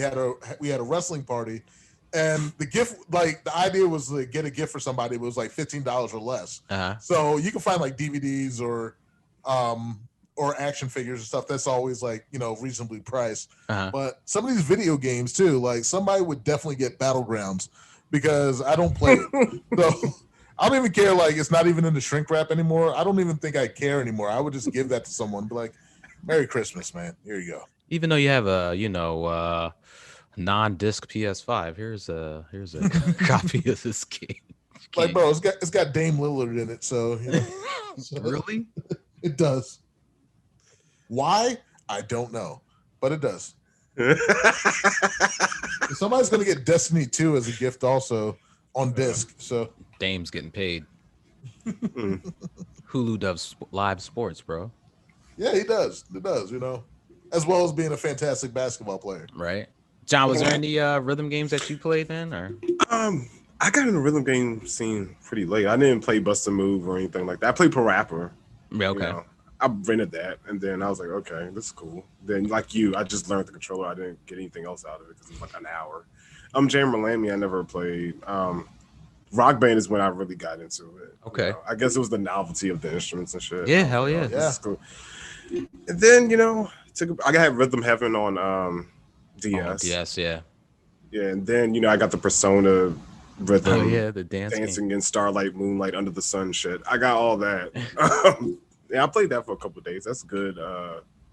we had a wrestling party, and the gift, like the idea was to get a gift for somebody. It was like $15 or less. So you can find like DVDs or action figures and stuff. That's always like, you know, reasonably priced. But some of these video games too, like somebody would definitely get Battlegrounds because I don't play it. So I don't even care. Like, it's not even in the shrink wrap anymore. I don't even think I care anymore. I would just give that to someone. Be like, Merry Christmas, man. Here you go. Even though you have a, non-disc PS5, here's a copy of this game. Like, bro, it's got Dame Lillard in it. So, you know, really, it does. Why? I don't know, but it does. Somebody's gonna get Destiny 2 as a gift also on disc. So Dame's getting paid. Hulu does live sports, bro. Yeah, he does. It does, you know, as well as being a fantastic basketball player. Right. John, was there any rhythm games that you played then, or? I got in the rhythm game scene pretty late. I didn't play Bust a Move or anything like that. I played Parappa. Yeah, okay. You know? I rented that, and then I was like, okay, this is cool. Then, like you, I just learned the controller. I didn't get anything else out of it because it was like an hour. Jammer Lammy, I never played. Rock Band is when I really got into it. Okay. You know? I guess it was the novelty of the instruments and shit. Yeah, hell yeah. This is cool. And then, you know, I got Rhythm Heaven on DS. Oh, DS, yeah. Yeah, and then, you know, I got the Persona Rhythm. Oh, yeah, the dancing in Starlight, Moonlight, Under the Sun shit. I got all that. Yeah, I played that for a couple of days. That's good.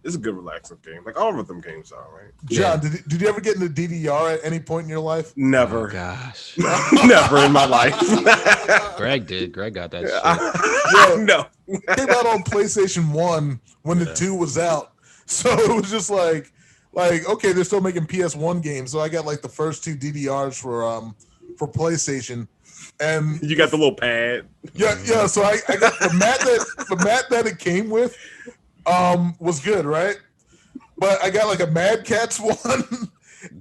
It's a good relaxing game. Like all rhythm games are, right? John, did you ever get into DDR at any point in your life? Never. Oh, gosh. Never in my life. Greg did. Greg got that shit. No. It came out on PlayStation 1 when the 2 was out. So it was just like, okay, they're still making PS1 games. So I got like the first 2 DDRs for PlayStation. And you got the little pad. Yeah. So I got the mat that it came with was good, right? But I got like a Mad Catz one,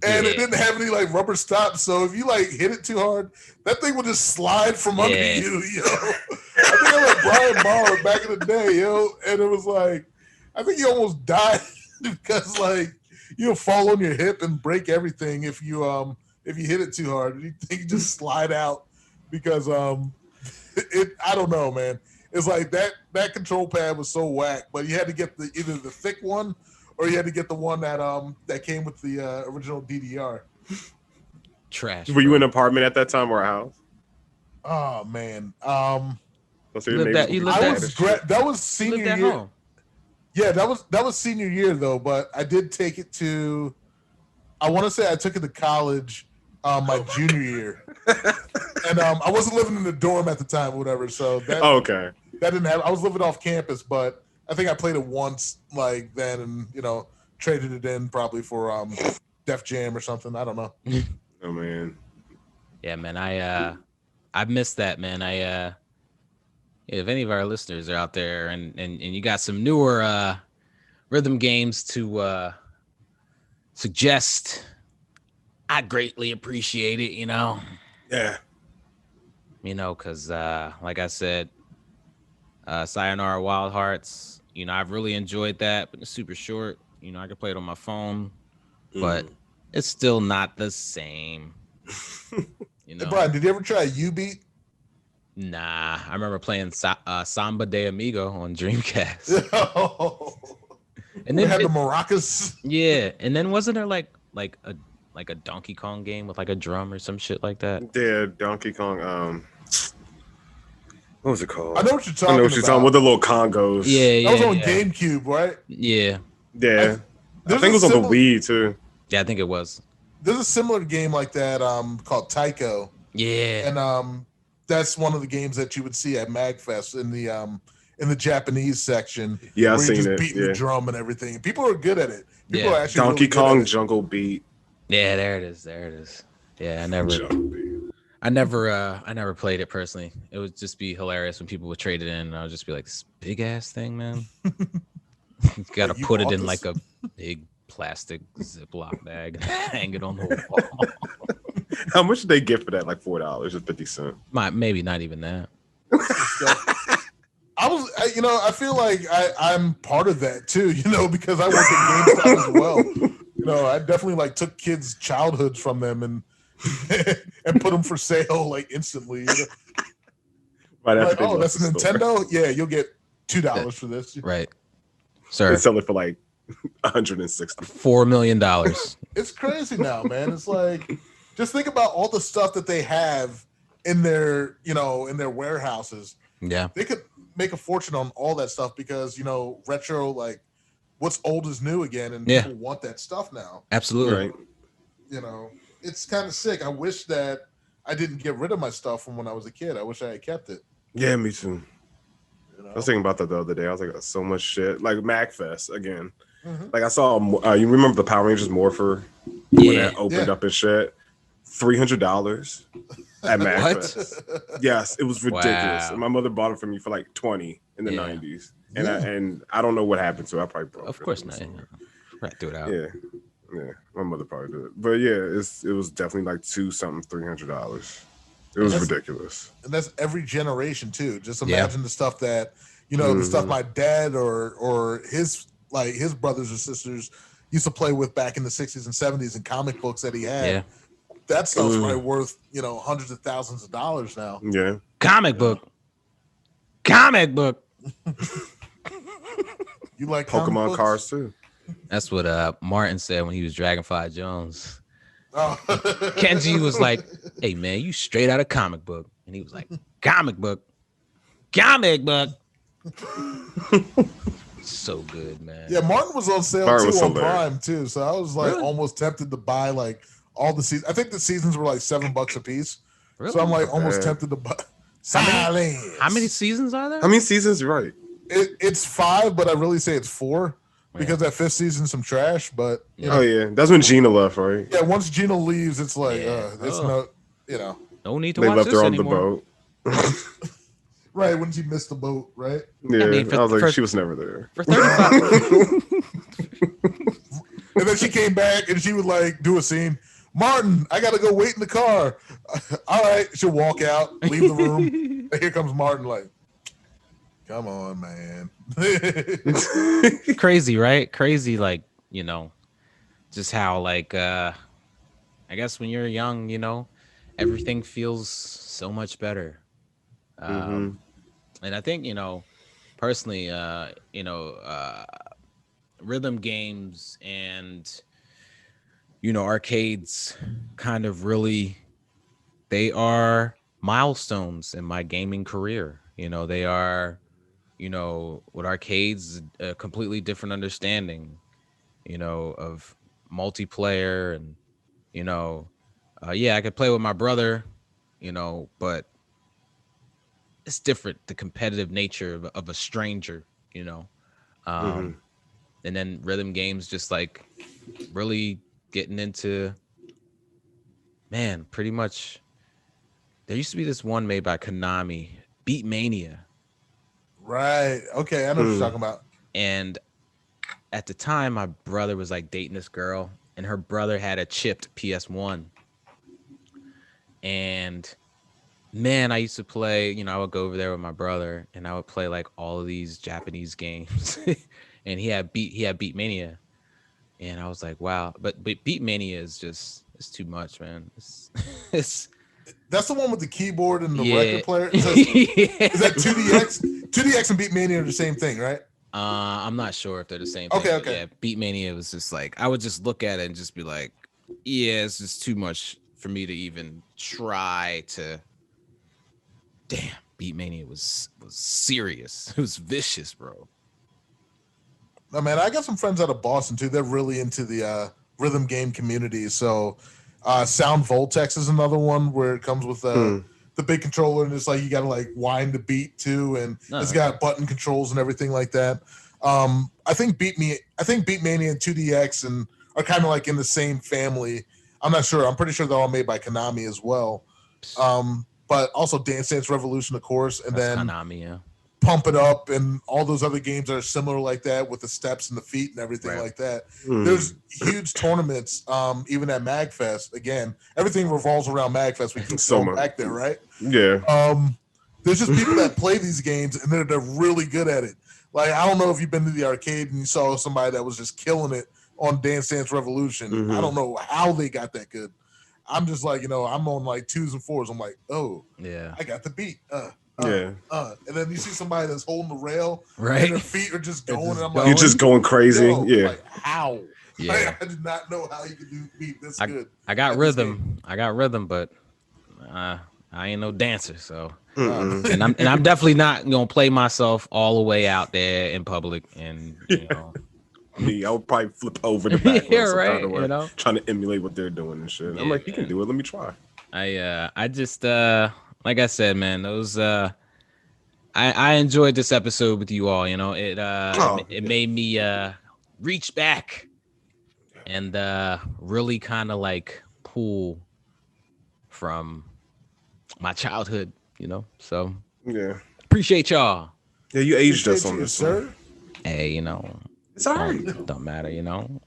and it didn't have any like rubber stops. So if you like hit it too hard, that thing would just slide from under you, yo. I think I like Brian Bauer back in the day, yo, and it was like I think you almost died because like you'll fall on your hip and break everything if you hit it too hard. You think you just slide out. Because I don't know, man. It's like that control pad was so whack, but you had to get either the thick one or you had to get the one that came with the original DDR. Trash. Were you in an apartment at that time or a house? Oh man. That was senior year. Home. Yeah, that was senior year though, but I did take it to I want to say I took it to college my junior year. And I wasn't living in the dorm at the time or whatever, so that didn't happen. I was living off campus, but I think I played it once like then and, you know, traded it in probably for Def Jam or something. I don't know. Oh man. Yeah, man, I missed that, man. If any of our listeners are out there and you got some newer rhythm games to suggest, I greatly appreciate it, you know. Yeah. You know, because like I said, Sayonara Wild Hearts, you know, I've really enjoyed that, but it's super short. You know, I can play it on my phone, but it's still not the same. You know, hey, Brian, did you ever try U-Beat? Nah, I remember playing Samba de Amigo on Dreamcast. And then had the maracas. Yeah, and then wasn't there like a Donkey Kong game with like a drum or some shit like that? Yeah, Donkey Kong. What was it called? I know what you're talking about. With the little Congos. Yeah, that was on GameCube, right? Yeah. Yeah. I think it was on the Wii too. Yeah, I think it was. There's a similar game like that called Taiko. Yeah. And that's one of the games that you would see at MagFest in the Japanese section. Yeah, I've where you're seen just it. beating the drum and everything. People are good at it. People Yeah. are actually Donkey really good Kong at it. Jungle Beat. Yeah, there it is. There it is. Yeah, I never played it personally. It would just be hilarious when people would trade it in, and I would just be like, "This big ass thing, man." You gotta You put it bought in this? like a big plastic Ziploc bag and hang it on the wall. How much did they get for that? Like $4.50. Maybe not even that. I feel like I'm part of that too, because I work at GameStop as well. I definitely like took kids' childhoods from them and put them for sale like instantly. Right after Like, they oh, left that's a the store. Nintendo? Yeah, you'll get $2 for this. Right, They sir. sell it for like 160. $4 million. It's crazy now, man. It's like, just think about all the stuff that they have in their warehouses. Yeah, They could make a fortune on all that stuff because retro, like what's old is new again, and Yeah. people want that stuff now. absolutely. Right. It's kind of sick. I wish that I didn't get rid of my stuff from when I was a kid. I wish I had kept it. Yeah, me too. I was thinking about that the other day. I was like, so much shit. Like MagFest again. Mhm. Like I saw, you remember the Power Rangers Morpher when Yeah. that opened Yeah. up and shit? $300 at MagFest. Yes, it was ridiculous. Wow. And my mother bought it for me for like 20 in the Yeah. 90s. And Yeah. I don't know what happened to it. I probably broke Of it course or not. something. Right, threw it out. Yeah, my mother probably did. But yeah, it was definitely like $300. It was ridiculous. And that's every generation too. Just Yeah. imagine the stuff that the stuff Mhm. my dad or his brothers or sisters used to play with back in the 60s and 70s and comic books that he had. Yeah. That stuff's Mm. probably worth hundreds of thousands of dollars now. Yeah. Comic book. You like comic Pokemon books? cards too. That's what Martin said when he was Dragonfly Jones. Oh. Kenji was like, "Hey man, you straight out of comic book," and he was like, "Comic book." So good, man. Yeah, Martin was on sale Martin was too on hilarious. Prime too. So I was like Really? almost tempted to buy like all the seasons. I think the seasons were like $7 a piece. Really? So I'm like Not almost bad. tempted to buy. How many seasons are there? How many seasons? Right. It's 5, but I really say it's 4 because that 5th season's some trash. But Oh yeah, that's when Gina left, right? yeah, once Gina leaves, it's like Yeah. it's Oh. no, No need to They watch left this her on anymore. the boat. right when she missed the boat, right? Yeah, I, mean, was like, for- she was never there. For 35. And then she came back and she would like do a scene. Martin, I gotta go wait in the car. All right, she'll walk out, leave the room. And here comes Martin, like, come on, man. Crazy, right? Crazy, like, just how like I guess when you're young, everything feels so much better. And I think, personally, rhythm games and arcades kind of really, they are milestones in my gaming career. They are, with arcades, a completely different understanding, of multiplayer and, yeah, I could play with my brother, but it's different, the competitive nature of a stranger, and then rhythm games just like really getting into, man, pretty much. There used to be this one made by Konami, Beat Mania. Right. Okay, I know what you're talking about. And at the time, my brother was like dating this girl, and her brother had a chipped PS1. And man, I used to play, I would go over there with my brother and I would play like all of these Japanese games. And he had Beat Mania. And I was like, wow. But Beat Mania is just, it's too much, man. It's That's the one with the keyboard and the Yeah. record player. Is that 2DX? 2DX and Beat Mania are the same thing, right? I'm not sure if they're the same thing. Okay, but okay. Yeah, Beat Mania was just like, I would just look at it and just be like, yeah, it's just too much for me to even try to. Damn, Beat Mania was serious. It was vicious, bro. No, man, I got some friends out of Boston too. They're really into the rhythm game community. So, Sound Voltex is another one where it comes with the big controller, and it's like you got to like wind the beat too, and it's got button controls and everything like that. I think Beatmania and 2DX and are kind of like in the same family. I'm not sure. I'm pretty sure they're all made by Konami as well. But also Dance Dance Revolution, of course, and That's then Konami, yeah. Pump It Up and all those other games that are similar like that with the steps and the feet and everything like that. There's huge tournaments, even at MagFest. Again, everything revolves around MagFest. We keep going back there, right? Yeah. There's just people that play these games and they're really good at it. Like, I don't know if you've been to the arcade and you saw somebody that was just killing it on Dance Dance Revolution. I don't know how they got that good. I'm just like, I'm on like 2s and 4s. I'm like, oh, yeah, I got the beat. And then you see somebody that's holding the rail, right? And their feet are just going. And I'm like, you're just going crazy. Like, how? Yeah, I did not know how you could do beat this good. I got rhythm. But I ain't no dancer, so. And I'm definitely not gonna play myself all the way out there in public, and me, I would probably flip over the back. Right. Trying to emulate what they're doing and shit. I'm like, you can do it. Let me try. I just like I said, man, those I enjoyed this episode with you all. It made me reach back and really kind of like pull from my childhood. So appreciate y'all. Yeah, you aged us on this, sir. Hey, it's all right. Don't matter, I'm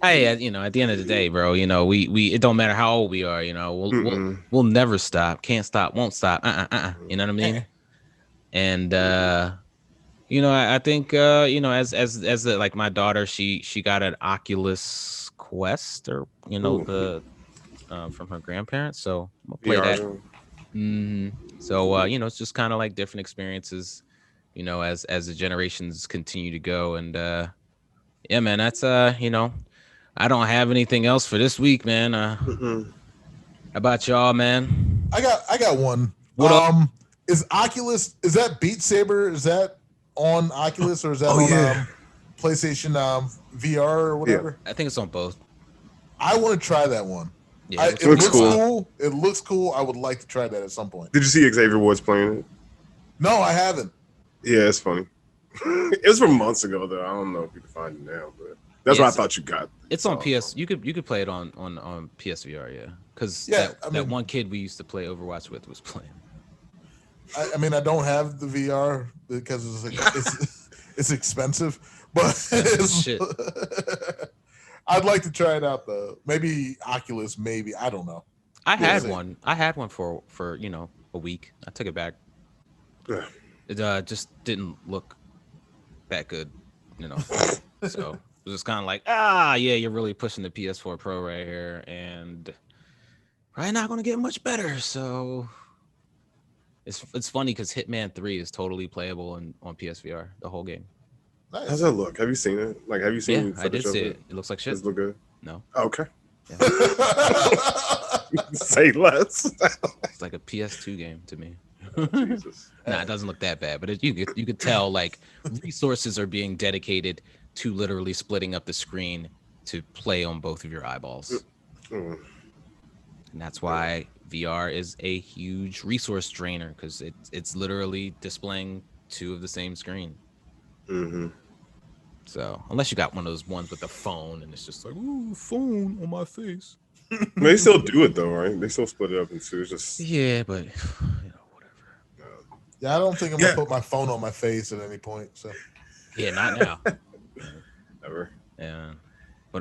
hey, at the end of the day, bro, we it don't matter how old we are, we'll never stop, can't stop, won't stop. You know what I mean? And I think as like my daughter, she got an Oculus Quest or the from her grandparents, so I'm gonna play that. So it's just kind of like different experiences, as the generations continue to go. And yeah, man, that's I don't have anything else for this week, man. How about y'all, man? I got one. Is Oculus, is that Beat Saber? Is that on Oculus or is that on PlayStation VR or whatever? I think it's on both. I want to try that one. Yeah, it looks cool. It looks cool. I would like to try that at some point. Did you see Xavier Woods playing it? No, I haven't. Yeah, it's funny. It was from months ago, though. I don't know if you can find it now, but that's what I thought you got. It's on PS. You could play it on PSVR, yeah. Because that one kid we used to play Overwatch with was playing. I mean, I don't have the VR because it's expensive, but shit. I'd like to try it out though. Maybe Oculus, maybe, I don't know. I had one for a week. I took it back. It just didn't look that good, So it was just kind of like, you're really pushing the PS4 Pro right here, and probably not going to get much better. So it's funny because Hitman 3 is totally playable on PSVR, the whole game. Nice. How's that look? Have you seen it? Like, have you seen? Yeah, I did see it. It looks like shit. Does it look good? No. Okay. Yeah. Say less. It's like a PS2 game to me. Jesus. Nah, it doesn't look that bad, but you could tell like resources are being dedicated to literally splitting up the screen to play on both of your eyeballs. And that's why VR is a huge resource drainer, because it's literally displaying two of the same screen. So unless you got one of those ones with a phone and it's just like, ooh, phone on my face. They still do it though, right? They still split it up into just but whatever. Yeah, I don't think I'm gonna put my phone on my face at any point. So yeah, not now. Ever. Yeah. But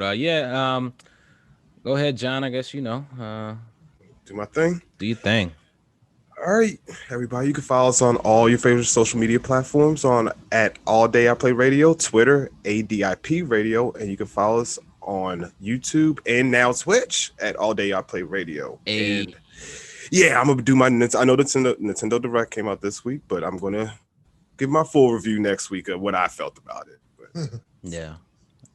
go ahead, John. I guess do my thing. Do your thing. All right, everybody. You can follow us on all your favorite social media platforms at All Day I Play Radio, Twitter, ADIP Radio, and you can follow us on YouTube and now Twitch at All Day I Play Radio. And I'm gonna do my. I know Nintendo Direct came out this week, but I'm gonna give my full review next week of what I felt about it. But, yeah,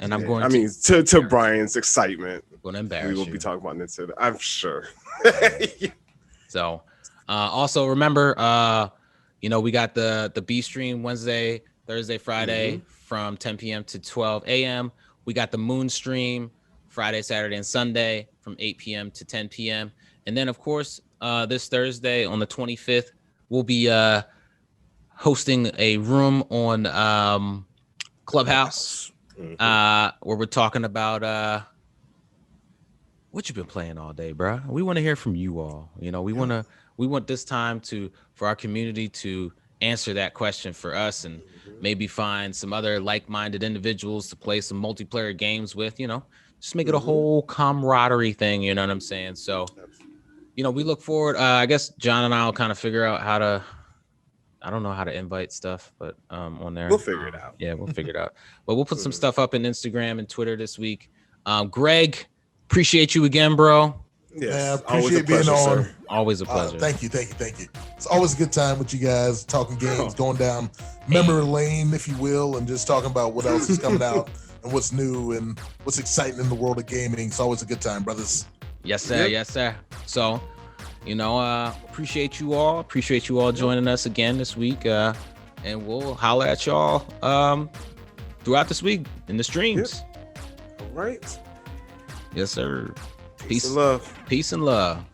and I'm going. To Brian's excitement, I'm gonna embarrass we will be talking about Nintendo. I'm sure. So. Also remember, we got the B stream Wednesday Thursday, Friday from 10 p.m. to 12 a.m. We got the Moon Stream Friday, Saturday, and Sunday from 8 p.m. to 10 p.m. And then, of course, this Thursday on the 25th, we'll be hosting a room on Clubhouse where we're talking about what you've been playing all day, bro. We want to hear from you all. You know, we want this time for our community to answer that question for us and maybe find some other like-minded individuals to play some multiplayer games with, you know, just make it a whole camaraderie thing. You know what I'm saying? So, you know, we look forward. I guess John and I will kind of figure out I don't know how to invite stuff, but on there. We'll figure it out. Yeah, we'll figure it out. But we'll put some stuff up in Instagram and Twitter this week. Greg, appreciate you again, bro. Yeah, appreciate being on. Sir. Always a pleasure. Thank you. It's always a good time with you guys, talking games, going down memory lane, if you will, and just talking about what else is coming out and what's new and what's exciting in the world of gaming. It's always a good time, brothers. Yes, sir. Yep. Yes, sir. So, you know, appreciate you all. Appreciate you all joining us again this week. And we'll holler at y'all throughout this week in the streams. Yep. All right. Yes, sir. Peace and love. Peace and love.